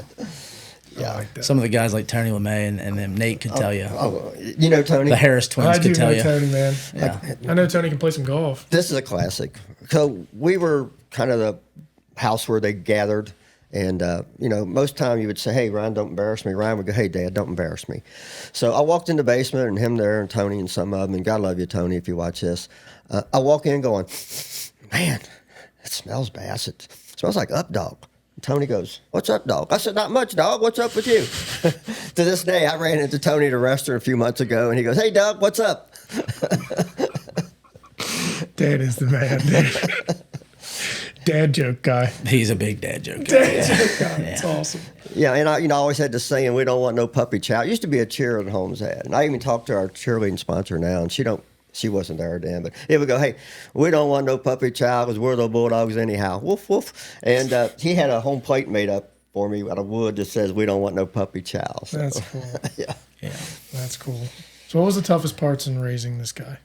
I like that. Some of the guys like Tony LeMay and then Nate could tell you. oh, you know, Tony. The Harris twins I do could tell know you. Tony, man. Yeah. I know Tony can play some golf. This is a classic. So we were kind of the house where they gathered. And, you know, most time you would say, hey, Ryan, don't embarrass me. Ryan would go, hey, Dad, don't embarrass me. So I walked in the basement and him there and Tony and some of them. And God love you, Tony, if you watch this. I walk in going, man, it smells bad. It smells like Up Dog. And Tony goes, what's up, dog? I said, not much, dog. What's up with you? To this day, I ran into Tony at a restaurant a few months ago. And he goes, hey, dog, what's up? Dad is the man. Dad joke guy. He's a big dad joke. Dad joke guy. It's awesome. Yeah, and I always had this saying, we don't want no puppy chow. It used to be a cheerleading Holmes ad. And I even talked to our cheerleading sponsor now, and she wasn't there then, but it would go, hey, we don't want no puppy chow because we're the Bulldogs anyhow. Woof, woof. And he had a home plate made up for me out of wood that says, we don't want no puppy chow. So, That's cool. yeah. That's cool. So what was the toughest parts in raising this guy?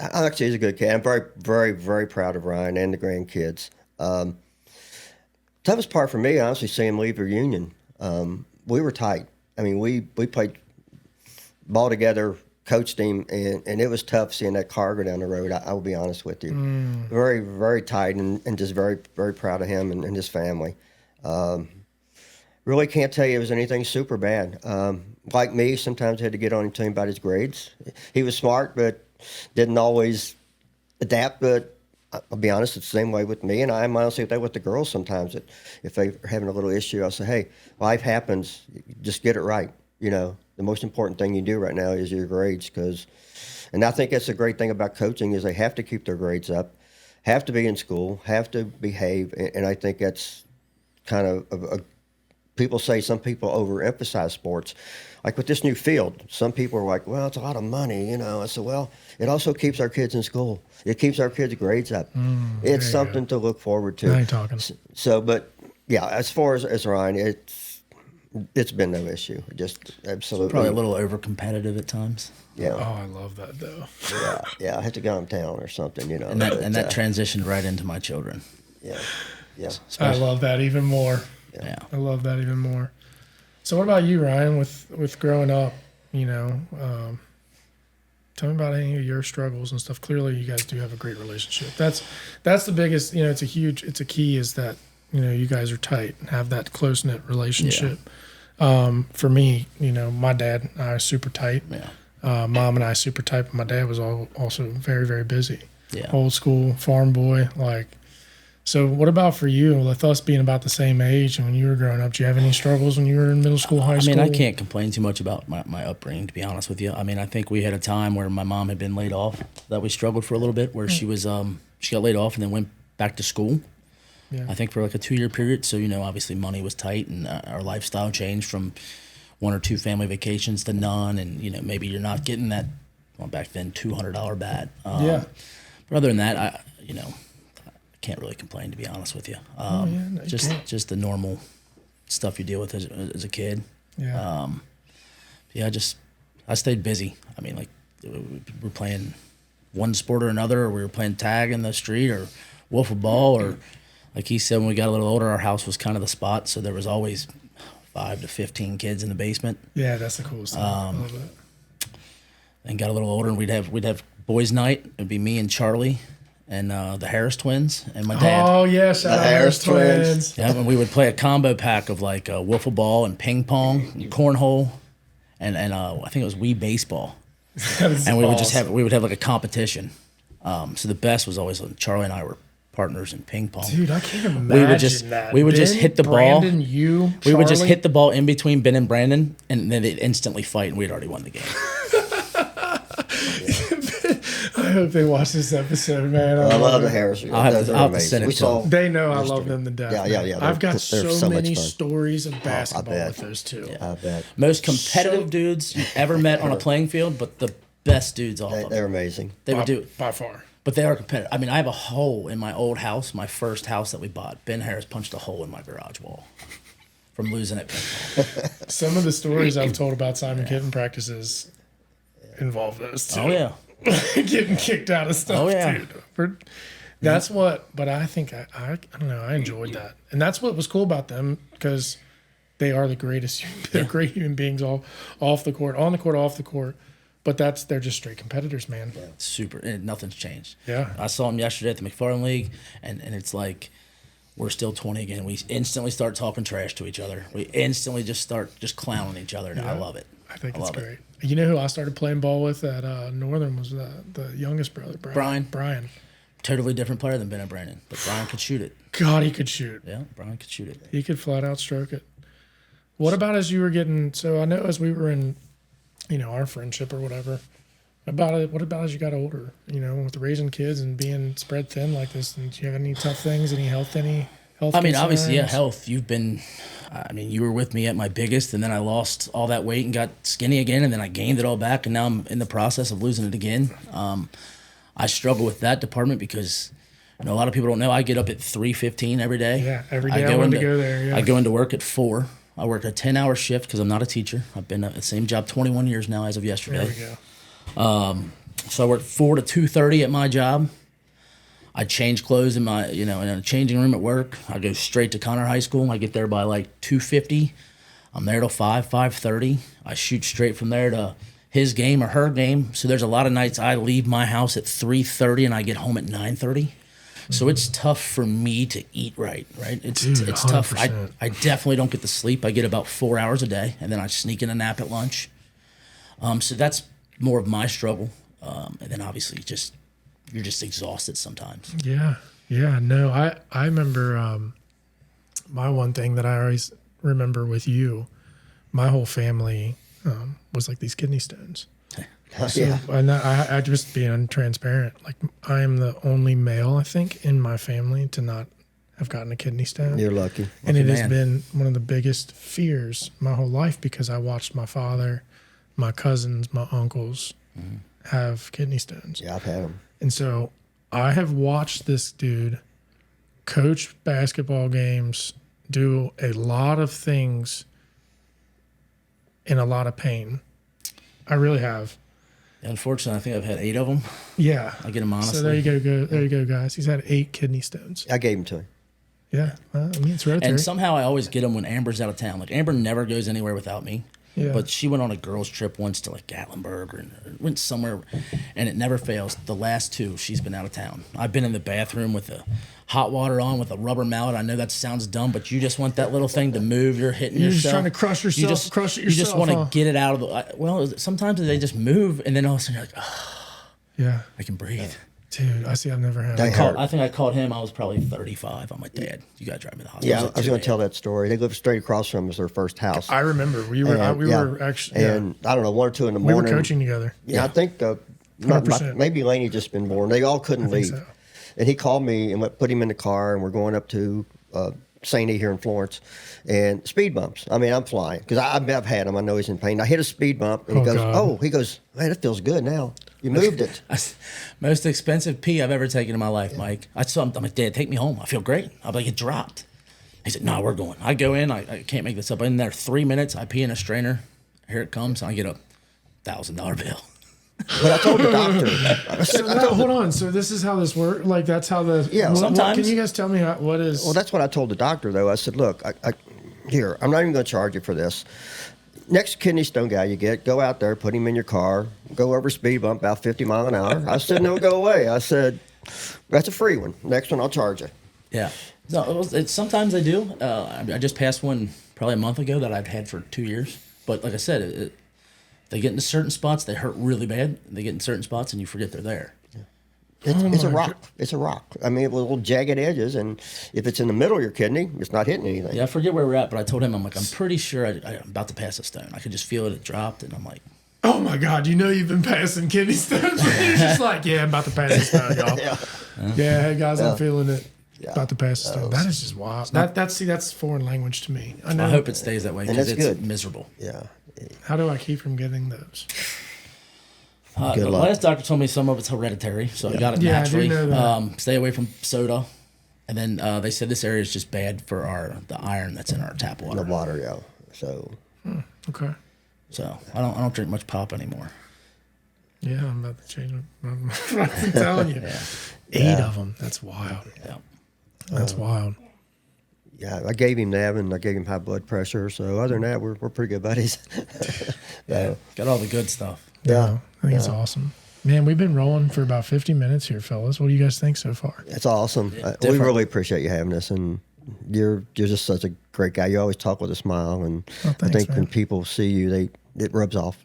Actually, he's a good kid. I'm very, very, very proud of Ryan and the grandkids. Toughest part for me, honestly, seeing him leave reunion. We were tight. I mean, we played ball together, coached him, and it was tough seeing that car go down the road. I will be honest with you. Very, very tight and just very, very proud of him and his family. Really can't tell you it was anything super bad. Like me, sometimes I had to get on him, tell him about his grades. He was smart, but didn't always adapt. But I'll be honest, it's the same way with me. And I'm honestly that with the girls sometimes. That if they're having a little issue, I'll say, hey, life happens. Just get it right. You know, the most important thing you do right now is your grades. And I think that's the great thing about coaching is they have to keep their grades up, have to be in school, have to behave. And I think that's kind of a people say some people overemphasize sports. Like with this new field, some people are like, well, it's a lot of money, you know. I said, well, it also keeps our kids in school. It keeps our kids' grades up. It's something to look forward to. Now you're talking. So, but yeah, as far as Ryan, it's been no issue. Just absolutely. Probably a little over competitive at times. Yeah. Oh, I love that though. Yeah. I have to go in town or something, you know. And that transitioned right into my children. Yeah. I love that even more. Yeah. I love that even more. So what about you, Ryan, with growing up, you know, tell me about any of your struggles and stuff. Clearly you guys do have a great relationship. That's the biggest, you know, it's a key is that, you know, you guys are tight and have that close-knit relationship. For me, you know, my dad and I are super tight. Yeah. Mom and I are super tight, but my dad was also very, very busy. Yeah. Old school farm boy, like. So what about for you, with us being about the same age and when you were growing up, do you have any struggles when you were in middle school, high school? I mean, I can't complain too much about my upbringing, to be honest with you. I mean, I think we had a time where my mom had been laid off that we struggled for a little bit, where she got laid off and then went back to school. Yeah. I think for like a 2-year period. So, you know, obviously money was tight and our lifestyle changed from 1 or 2 family vacations to none. And, you know, maybe you're not getting that, well, back then, $200 bat. But other than that, can't really complain, to be honest with you. Just the normal stuff you deal with as a kid. Yeah. I stayed busy. I mean, like we're playing one sport or another, or we were playing tag in the street or wiffle ball, or like he said, when we got a little older, our house was kind of the spot, so there was always 5 to 15 kids in the basement. Yeah, that's the coolest thing. I love that. And got a little older, and we'd have boys' night. It'd be me and Charlie and the Harris twins and my dad. Oh, yeah, shout out Harris twins. Yeah, and we would play a combo pack of like wiffle ball and ping pong, and cornhole, and I think it was Wii baseball. And we would have like a competition. So the best was always when Charlie and I were partners in ping pong. Dude, I can't imagine that. We would just hit the ball. We would just hit the ball in between Ben and Brandon, and then they'd instantly fight, and we'd already won the game. I hope they watch this episode, man. I love the Harris. I'll have They're to amazing. send it We to saw. them. They know I love them to death. Yeah. man. I've got They're so much many fun. stories of basketball bet. with those two. I bet Most competitive So- dudes you ever met on a playing field, but the best dudes all of them. they're amazing. They would do it. By far. But they are competitive. I mean, I have a hole in my old house, my first house that we bought. Ben Harris punched a hole in my garage wall from losing at pinball. Some of the stories I've told about Simon Kitten practices involve those two. Oh, yeah. Getting kicked out of stuff, Oh, yeah. dude. That's what, but I think, I don't know, I enjoyed that. And that's what was cool about them because they are the greatest, they're great human beings off the court, on the court, off the court. But they're just straight competitors, man. Super. And nothing's changed. Yeah. I saw him yesterday at the McFarland League, and it's like we're still 20 again. We instantly start talking trash to each other. We instantly just start clowning each other, and I love it. I think it's love great. You know who I started playing ball with at Northern was the youngest brother, Brian. Brian. Totally different player than Ben and Brandon, but Brian could shoot it. God, he could shoot. Yeah, Brian could shoot it. He could flat out stroke it. What about as you were getting? So I know as we were in, our friendship or whatever. What about as you got older? With raising kids and being spread thin like this. And do you have any tough things? Any health? I mean, obviously, yeah, health. You were with me at my biggest, and then I lost all that weight and got skinny again, and then I gained it all back, and now I'm in the process of losing it again. I struggle with that department because a lot of people don't know I get up at 3:15 every day. Yeah, every day I wanted to go there. Yeah. I go into work at 4. I work a 10-hour shift because I'm not a teacher. I've been at the same job 21 years now as of yesterday. There we go. So I work 4 to 2:30 at my job. I change clothes in my, in a changing room at work. I go straight to Connor High School. I get there by like 2:50. I'm there till 5:30. I shoot straight from there to his game or her game. So there's a lot of nights I leave my house at 3:30 and I get home at 9:30. So it's tough for me to eat right? It's tough. I definitely don't get the sleep. I get about 4 hours a day, and then I sneak in a nap at lunch. So that's more of my struggle. And then obviously you're just exhausted sometimes. Yeah. No, I remember my one thing that I always remember with you, my whole family was like these kidney stones. So, and I just being transparent. Like I am the only male, I think, in my family to not have gotten a kidney stone. You're lucky. And it has man. been one of the biggest fears my whole life because I watched my father, my cousins, my uncles have kidney stones. Yeah, I've had them. And so I have watched this dude coach basketball games, do a lot of things in a lot of pain. I really have. Unfortunately, I think I've had 8 of them. Yeah. I get them honestly. So there you go, guys. He's had 8 kidney stones. I gave them to him. Yeah. Well, I mean, it's hereditary. And somehow I always get them when Amber's out of town. Like Amber never goes anywhere without me. Yeah. But she went on a girls' trip once to like Gatlinburg or went somewhere, and it never fails. The last 2, she's been out of town. I've been in the bathroom with the hot water on with a rubber mallet. I know that sounds dumb, but you just want that little thing to move. You're hitting You're yourself. just trying to crush yourself, crush it You just yourself, want to huh? get it out of the. Well, sometimes they just move, and then all of a sudden you're like, oh, Yeah. I can breathe. Dude, I see. I've never had They it. hurt. I think I called him. I was probably 35. I'm like, Dad, you got to drive me to the hospital. Yeah, I was going to tell that story. They lived straight across from us, their first house. I remember we were And, we yeah. were actually And I don't know, 1 or 2 in the we were morning. coaching together. Yeah, I think 100%. maybe Laney just been born. They all couldn't leave. so. And he called me and put him in the car, and we're going up to St. E here in Florence, and speed bumps. I mean, I'm flying because I've had him. I know he's in pain. I hit a speed bump, and he goes, man, it feels good now. You moved it. Most expensive pee I've ever taken in my life, Mike. I'm like, Dad, take me home. I feel great. I'm like, it dropped. He said, no, we're going. I go in. I can't make this up. I'm in there 3 minutes. I pee in a strainer. Here it comes. And I get a $1,000 bill. But I told the doctor. So hold on. So this is how this works. Like that's how the sometimes. Can you guys tell me what is? Well, that's what I told the doctor, though. I said, look, here, I'm not even going to charge you for this. Next kidney stone guy you get, go out there, put him in your car, go over speed bump about 50 miles an hour. I said, no, go away. I said, that's a free one. Next one, I'll charge you. Yeah. No, sometimes they do. I just passed one probably a month ago that I've had for 2 years. But like I said, they get into certain spots, they hurt really bad. They get in certain spots, and you forget they're there. It's a rock. It's a rock. I mean, with little jagged edges, and if it's in the middle of your kidney, it's not hitting anything. Yeah, I forget where we're at, but I told him, I'm like, I'm pretty sure I'm about to pass a stone. I could just feel it. It dropped, and I'm like, oh my God, you know you've been passing kidney stones. You're just like, yeah, I'm about to pass this stone, y'all. Yeah, hey guys, I'm feeling it. About to pass the stone. That is just wild. That's foreign language to me. I know. I hope it stays that way because it's good. miserable. Yeah. How do I keep from getting those? Good The luck. last doctor told me some of it's hereditary, so I got it Yeah, I do naturally. know that. Stay away from soda. And then they said this area is just bad for the iron that's in our tap water. The water, yeah. So Okay. So I don't drink much pop anymore. Yeah, I'm about to change it. I'm telling you. 8 of them. That's wild. Yeah. That's wild. yeah, I gave him that, and I gave him high blood pressure. So other than that, we're pretty good buddies. Yeah. Got all the good stuff. Yeah. I think it's awesome. Man, we've been rolling for about 50 minutes here, fellas. What do you guys think so far? It's awesome. We different. really appreciate you having us, and you're just such a great guy. You always talk with a smile, and I thanks, think man. when people see you, it rubs off.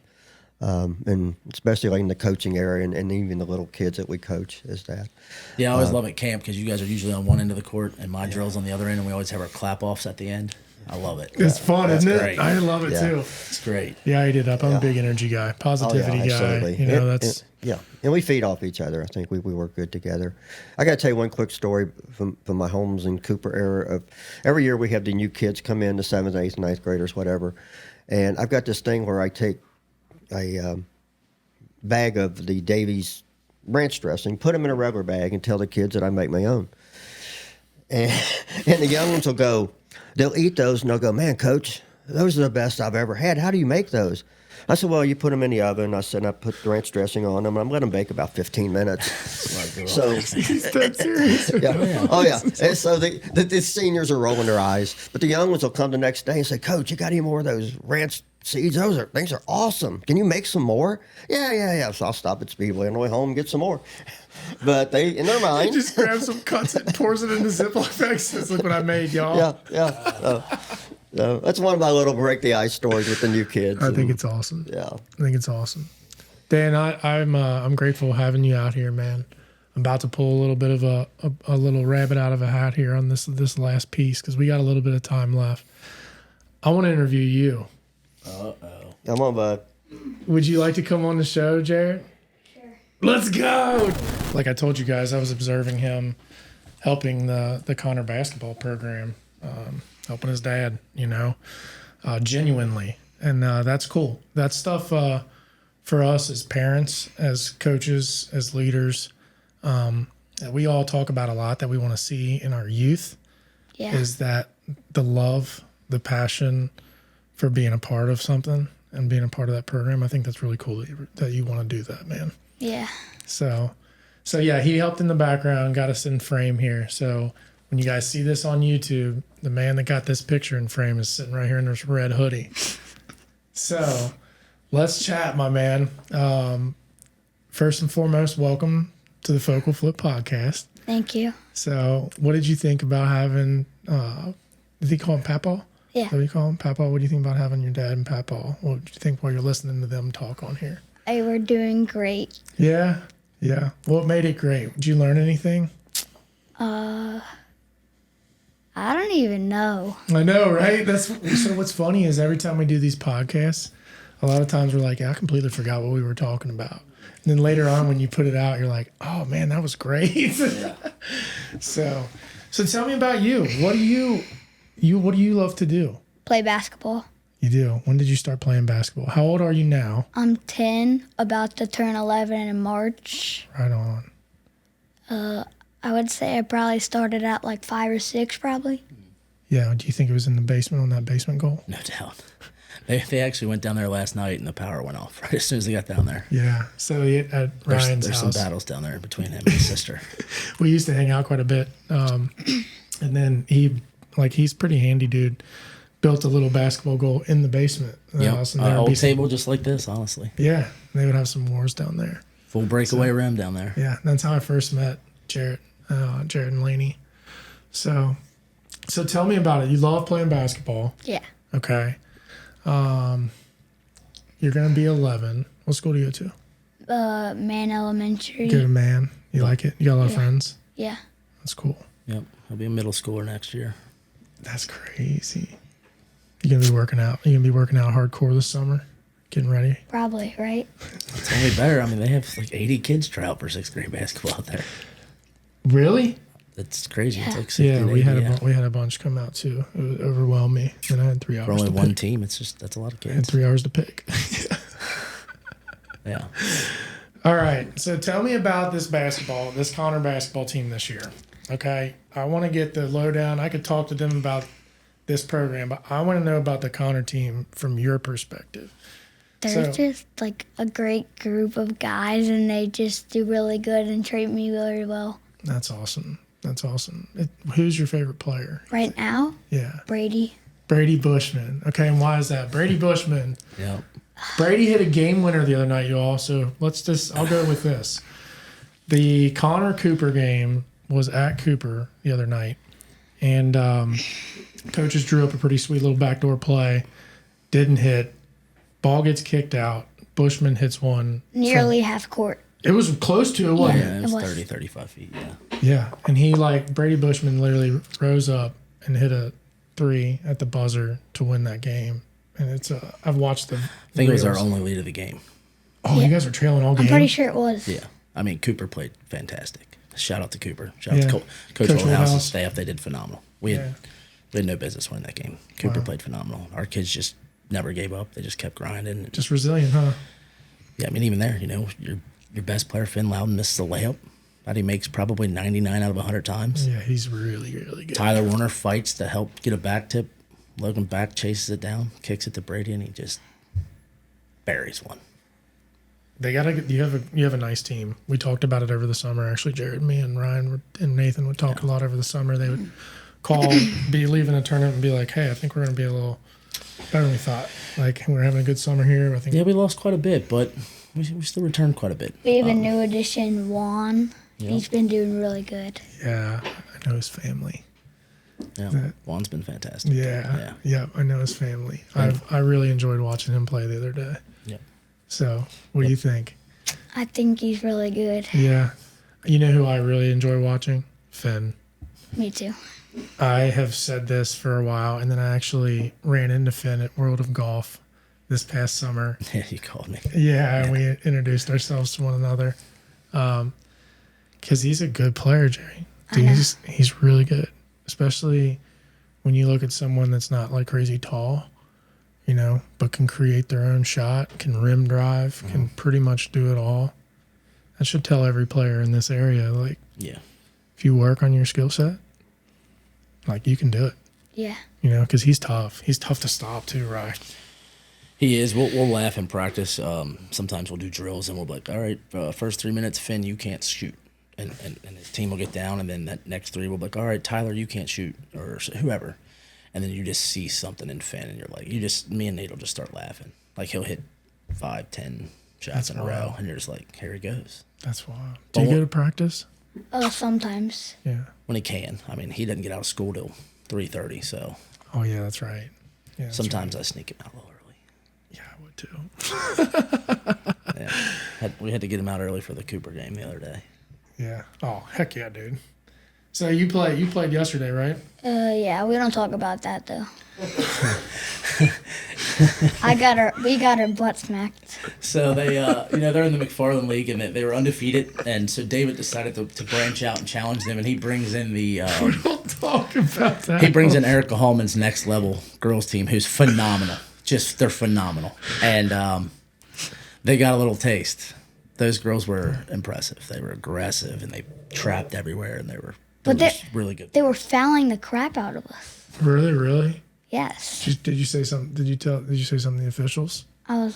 And especially like in the coaching area, and even the little kids that we coach, is that. Yeah, I always love at camp because you guys are usually on one end of the court and my drill's on the other end, and we always have our clap offs at the end. I love it. It's fun, isn't it? great. I love it Yeah. too. It's great. Yeah, I did up. I'm a big energy guy, positivity guy. absolutely. You know, And- that's yeah, and we feed off each other. I think we work good together. I got to tell you one quick story from my homes in Cooper area. Of every year we have the new kids come in, the 7th, 8th, 9th graders, whatever, and I've got this thing where I take a bag of the Davies ranch dressing, put them in a rubber bag, and tell the kids that I make my own. And the young ones will go, they'll eat those, and they'll go, man, Coach, those are the best I've ever had. How do you make those? I said, well, you put them in the oven. I said, I put the ranch dressing on them. I'm letting them bake about 15 minutes. So, he's that serious. yeah. Oh, yeah. And so the seniors are rolling their eyes. But the young ones will come the next day and say, Coach, you got any more of those ranch seeds? Things are awesome. Can you make some more? Yeah. So I'll stop at Speedway on the way home and get some more. But they, in their mind. He just grabs some, cuts it, pours it in the Ziploc bag. Says, look what I made, y'all. Yeah. So that's one of my little break the ice stories with the new kids. I think it's awesome. Yeah. I think it's awesome. Dan, I'm grateful having you out here, man. I'm about to pull a little bit of a little rabbit out of a hat here on this last piece because we got a little bit of time left. I want to interview you. Come on, bud. Would you like to come on the show, Jarrett? Sure. Let's go. Like I told you guys, I was observing him helping the Connor basketball program, helping his dad, genuinely. And that's cool. That stuff for us as parents, as coaches, as leaders, that we all talk about a lot that we want to see in our youth Yeah. is that the love, the passion for being a part of something and being a part of that program. I think that's really cool that you want to do that, man. Yeah. So yeah, he helped in the background, got us in frame here. So when you guys see this on YouTube, the man that got this picture in frame is sitting right here in this red hoodie. So let's chat, my man. First and foremost, welcome to the FocalFlip Podcast. Thank you. So what did you think about having, did he call him Papaw? Yeah. What do you call him? Papaw? What do you think about having your dad and Papaw? What do you think while you're listening to them talk on here? They were doing great. Yeah. What made it great? Did you learn anything? I don't even know. I know, right? So what's funny is every time we do these podcasts, a lot of times we're like, I completely forgot what we were talking about. And then later on when you put it out, you're like, oh man, that was great. So tell me about you. What do you love to do? Play basketball. You do. When did you start playing basketball? How old are you now? I'm 10, about to turn 11 in March. Right on. I would say I probably started at like 5 or 6 probably. Yeah. Do you think it was in the basement on that basement goal? No doubt. They actually went down there last night and the power went off right as soon as they got down there. Yeah. So at Ryan's There's house, some battles down there between him and his sister. we used to hang out quite a bit. And then he's pretty handy, dude. Built a little basketball goal in the basement of the Yep. house. And there would Old be some, table just like this, honestly. yeah, they would have some wars down there. Full breakaway rim down there. Yeah, that's how I first met Jarrett and Laney. So tell me about it. You love playing basketball. Yeah. Okay. You're going to be 11. What school do you go to? Man Elementary. Good, man. You like it? You got a lot of friends? Yeah. That's cool. Yep. He'll be a middle schooler next year. That's crazy. You going to be working out? You going to be working out hardcore this summer? getting ready. Probably, right? It's only better. I mean, they have like 80 kids try out for 6th grade basketball out there. Really? It's crazy. It's like 60 Yeah, we had yeah. we had a bunch come out too. It would overwhelm me. And I had 3 hours. For only to one pick. team, that's a lot of I had kids. 3 hours to pick. Yeah. All right. So tell me about this Connor basketball team this year. Okay. I want to get the lowdown. I could talk to them about this program, but I want to know about the Connor team from your perspective. They're just like a great group of guys, and they just do really good and treat me very well. That's awesome. That's awesome. Who's your favorite player? Right now, Yeah. Brady. Brady Bushman. Okay. And why is that? Brady Bushman. Yeah. Brady hit a game winner the other night, y'all. So I'll go with this. The Connor Cooper game was at Cooper the other night. And coaches drew up a pretty sweet little backdoor play. Didn't hit. Ball gets kicked out. Bushman hits one. Nearly half court. It was close to it, wasn't Yeah, it? it was was. 30, 35 feet. Yeah. Yeah. And he, Brady Bushman literally rose up and hit a 3 at the buzzer to win that game. And I've watched the I think it was our reels. only lead of the game. Oh, you guys were trailing all game? I'm pretty sure it was. Yeah. I mean, Cooper played fantastic. Shout out to Cooper. Shout out Yeah. to Coach Coach Oldhouse's Oldhouse. staff. They did phenomenal. We had no business winning that game. Cooper played phenomenal. Our kids just never gave up. They just kept grinding. Just resilient, huh? Yeah, I mean, even there, your best player, Finn Loudon, misses a layup that he makes probably 99 out of 100 times. Yeah, he's really, really good. Tyler Warner fights to help get a back tip. Logan back chases it down, kicks it to Brady, and he just buries one. They you have a nice team. We talked about it over the summer. Actually, Jarrett, me, and Ryan and Nathan would talk a lot over the summer. They would call, be leaving a tournament, and be like, "Hey, I think we're going to be a little better than we thought. Like we're having a good summer here. I think." Yeah, we lost quite a bit, but we still returned quite a bit. We have a new addition, Juan. Yeah. He's been doing really good. Yeah, I know his family. Yeah, Juan's been fantastic. Yeah, I know his family. I really enjoyed watching him play the other day. Yep. So, what do you think? I think he's really good. Yeah, you know who I really enjoy watching? Finn. Me too. I have said this for a while, and then I actually ran into Finn at World of Golf this past summer. Yeah, you called me. Yeah, and we introduced ourselves to one another. Because he's a good player, Jerry. Dude, he's really good, especially when you look at someone that's not like crazy tall, but can create their own shot, can rim drive, can pretty much do it all. That should tell every player in this area, like, Yeah. if you work on your skill set, like, you can do it. Yeah. Because he's tough. He's tough to stop too, right? He is. We'll laugh in practice. Sometimes we'll do drills and we'll be like, all right, first 3 minutes, Finn, you can't shoot. And his team will get down, and then that next 3 will be like, all right, Tyler, you can't shoot, or whoever. And then you just see something in Finn, and you're like, me and Nate will just start laughing. Like, he'll hit 5, 10 shots in a row, and you're just like, here he goes. That's wild. Do you go to practice? Sometimes. Yeah. When he can. I mean, he doesn't get out of school till 3:30, so Oh, yeah, that's right. Yeah, that's sometimes I sneak him out a little right. early. Yeah, I would too. Yeah. We had to get him out early for the Cooper game the other day. Yeah. Oh, heck yeah, dude. So you played yesterday, right? Yeah, we don't talk about that though. We got our butt smacked. So they, they're in the McFarland League, and they were undefeated. And so David decided to branch out and challenge them, and he brings in Don't talk about that. he brings in Erica Hallman's next level girls team, who's phenomenal. They're phenomenal, and they got a little taste. Those girls were impressive. They were aggressive, and they trapped everywhere, and they were just really good. They were fouling the crap out of us. Really? Yes. Did you say something? Did you say something to the officials? I was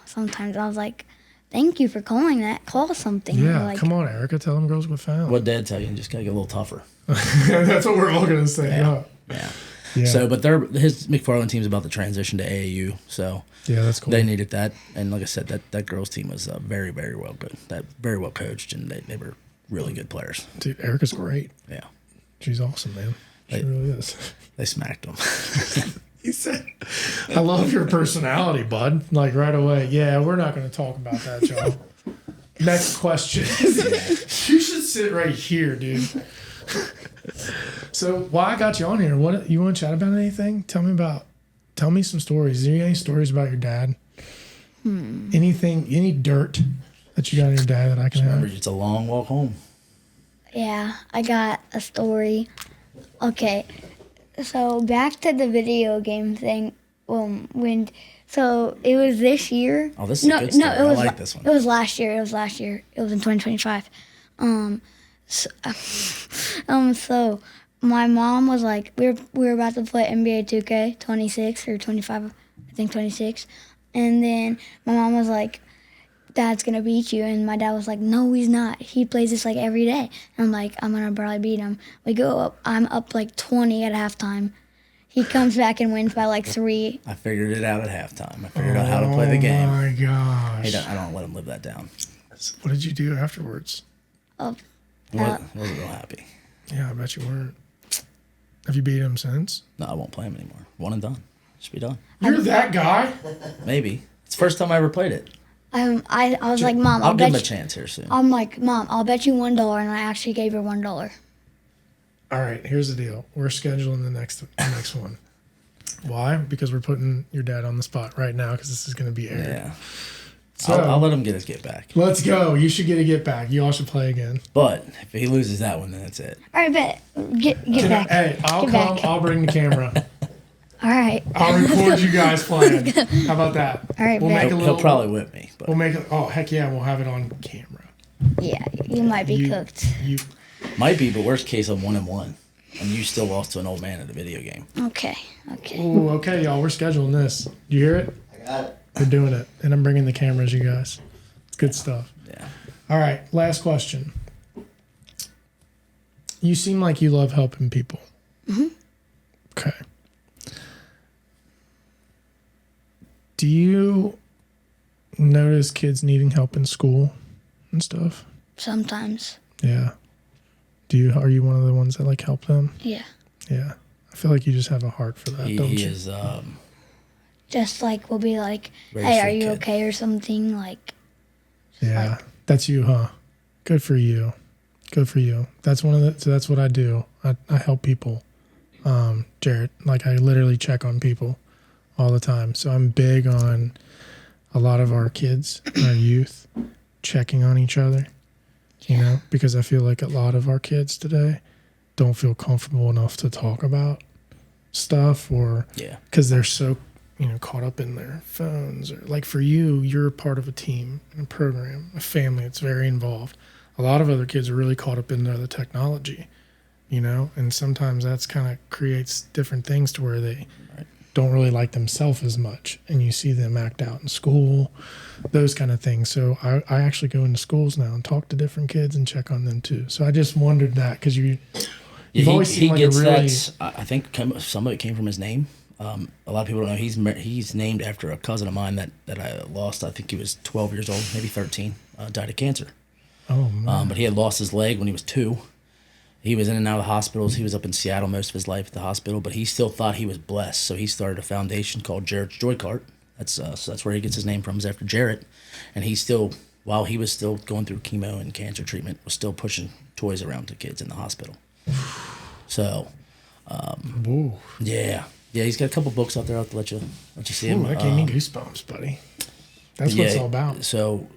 sometimes I was like, thank you for calling that. Call something. Yeah. Like, Come on, Erica. Tell them girls what foul. What Dad tell you? You just gotta get a little tougher. That's what we're all gonna say. Yeah. Yeah. So, but his McFarland team's about to transition to AAU, so Yeah, that's cool. they needed that. And like I said, that girls team was very, very well good. Very well coached, and they were really good players. Dude, Erica's great. Yeah, She's awesome, man. She really is. they smacked them. He said, I love your personality, bud. Like right away. Yeah, we're not going to talk about that, Joe. Next question. You should sit right here, dude. So why I got you on here? What you want to chat about anything? Tell me Tell me some stories. Is there any stories about your dad? Anything, any dirt that you got on your dad that I can Remember, have? it's a long walk home. Yeah, I got a story. Okay, so back to the video game thing. So it was this year. Oh, this is a good story. I like this one. It was last year. It was in 2025. So my mom was like, we were about to play NBA 2K 26 or 25, I think 26, and then my mom was like, Dad's gonna beat you, and my dad was like, no, he's not. He plays this like every day. And I'm like, I'm gonna probably beat him. We go up. I'm up like 20 at halftime. He comes back and wins by like 3. I figured it out at halftime. I figured out how to play the game. Oh my gosh! I don't let him live that down. What did you do afterwards? Wasn't real happy. Yeah, I bet you weren't. Have you beat him since? No, I won't play him anymore. One and done. Should be done. You're that guy? Maybe. It's the first time I ever played it. I was like, Mom, I'll give him a bet you. chance here soon. I'm like, Mom, I'll bet you $1, and I actually gave her $1. All right, here's the deal. We're scheduling the next one. Why? Because we're putting your dad on the spot right now because this is going to be aired. Yeah. So I'll let him get his get back. let's go. You should get a get back. You all should play again. But if he loses that one, then that's it. All right, bet. Get back. Hey, I'll Get come. back. I'll bring the camera. All right. I'll record you guys playing. How about that? All right, we'll bet. make a He'll little. probably whip me. But We'll make it. Oh heck yeah! We'll have it on camera. Yeah, you might be cooked. You. might be, but worst case, I'm 1-1. And you still lost to an old man at a video game. Okay. Ooh, okay, y'all. We're scheduling this. You hear it? I got it. We're doing it, and I'm bringing the cameras, you guys. It's good stuff. Yeah. All right, last question. You seem like you love helping people. Okay. Do you notice kids needing help in school and stuff? Sometimes. Yeah. Are you one of the ones that like help them? Yeah. Yeah. I feel like you just have a heart for that, don't He you? is Just like we'll be like, Very hey, are sweet you kid. okay or something? Like, Yeah, that's you, huh? Good for you. Good for you. That's so that's what I do. I help people. Jarrett, like I literally check on people all the time. So I'm big on a lot of our kids, our youth, checking on each other, you know, because I feel like a lot of our kids today don't feel comfortable enough to talk about stuff or yeah. because they're so caught up in their phones. Or like for you, you're a part of a team, a program, a family that's very involved. A lot of other kids are really caught up in the technology, and sometimes that's kind of creates different things to where they don't really like themselves as much, and you see them act out in school, those kind of things. So I actually go into schools now and talk to different kids and check on them too. So I just wondered that because you've always he seemed like gets a really that. I think some of it came from his name. A lot of people don't know he's named after a cousin of mine that I lost. I think he was 12 years old, maybe 13. Died of cancer. oh man. But he had lost his leg when he was 2. He was in and out of the hospitals. He was up in Seattle most of his life at the hospital, but he still thought he was blessed. So he started a foundation called Jarrett's Joy Cart. So that's where he gets his name from, is after Jarrett. And he still, while he was still going through chemo and cancer treatment, was still pushing toys around to kids in the hospital. So, Whoa. yeah, he's got a couple books out there. I'll have to let you see him. Ooh, that gave me goosebumps, buddy. That's But what it's all about. So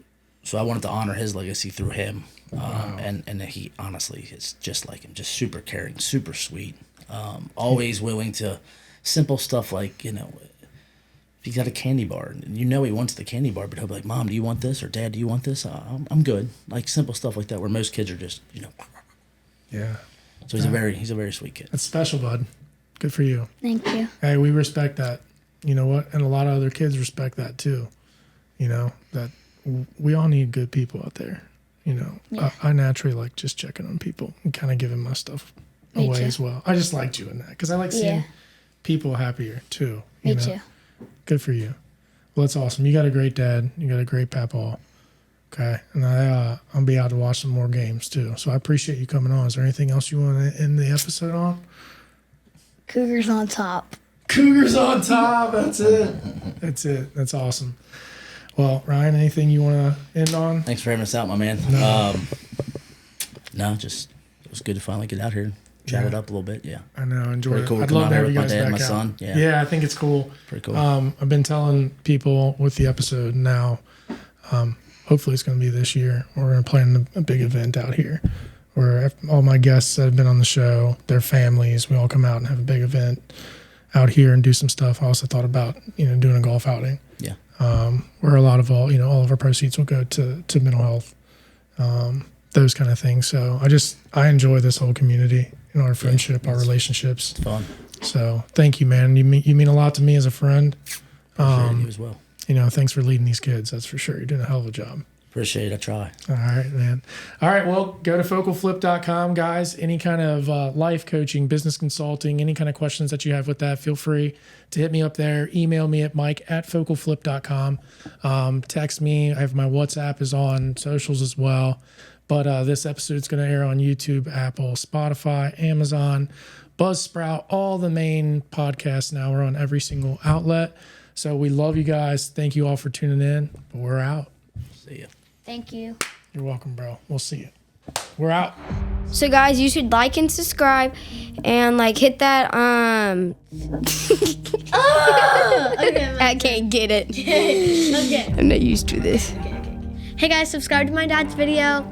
I wanted to honor his legacy through him. And he honestly is just like him, just super caring, super sweet. Always willing to simple stuff like, if he's got a candy bar, and he wants the candy bar, but he'll be like, Mom, do you want this? Or Dad, do you want this? I'm good. Like simple stuff like that where most kids are just, Yeah. So he's a very sweet kid. That's special, bud. Good for you. thank you. Hey, we respect that. You know what? And a lot of other kids respect that too. That we all need good people out there. Yeah. I naturally like just checking on people and kind of giving my stuff Me away too. as well. I just like doing that because I like seeing Yeah. people happier too. Me too. Good for you. Well, that's awesome. You got a great dad. You got a great papaw. Okay. And I'll be out to watch some more games too. So I appreciate you coming on. Is there anything else you want to end the episode on? Cougars on top. Cougars on top. That's it. That's it. That's awesome. Well, Ryan, anything you want to end on? Thanks for having us out, my man. No, just it was good to finally get out here and chat it up a little bit. Yeah. I know. Enjoy Pretty it. cool. I'd Come love out to here have you with my guys dad and back my out. son. Yeah. Yeah, I think it's cool. Pretty cool. I've been telling people with the episode now, hopefully it's going to be this year. We're going to plan a big event out here where all my guests that have been on the show, their families, we all come out and have a big event out here and do some stuff. I also thought about, doing a golf outing. Yeah. Where a lot of all of our proceeds will go to mental health, those kind of things. So I enjoy this whole community, our friendship, our relationships. It's fun. So thank you, man. You mean a lot to me as a friend. Appreciate you as well. Thanks for leading these kids. That's for sure. You're doing a hell of a job. Appreciate it. I try. All right, man. All right, well, go to FocalFlip.com, guys. Any kind of life coaching, business consulting, any kind of questions that you have with that, feel free to hit me up there. Email me at mike@FocalFlip.com. Text me. I have my WhatsApp is on socials as well. But this episode is going to air on YouTube, Apple, Spotify, Amazon, Buzzsprout, all the main podcasts now. We're on every single outlet. So we love you guys. Thank you all for tuning in. But we're out. See ya. Thank you. You're welcome, bro. We'll see you. We're out. So guys, you should like and subscribe and hit that Okay, I can't get it. okay. I'm not used to this. Hey guys, subscribe to my dad's video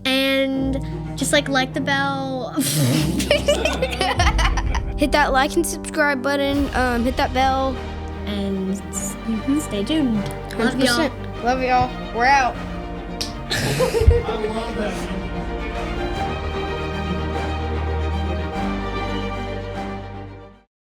and just like the bell. Hit that like and subscribe button, hit that bell. And stay tuned. Love y'all. 100%. Love y'all. We're out. I love that.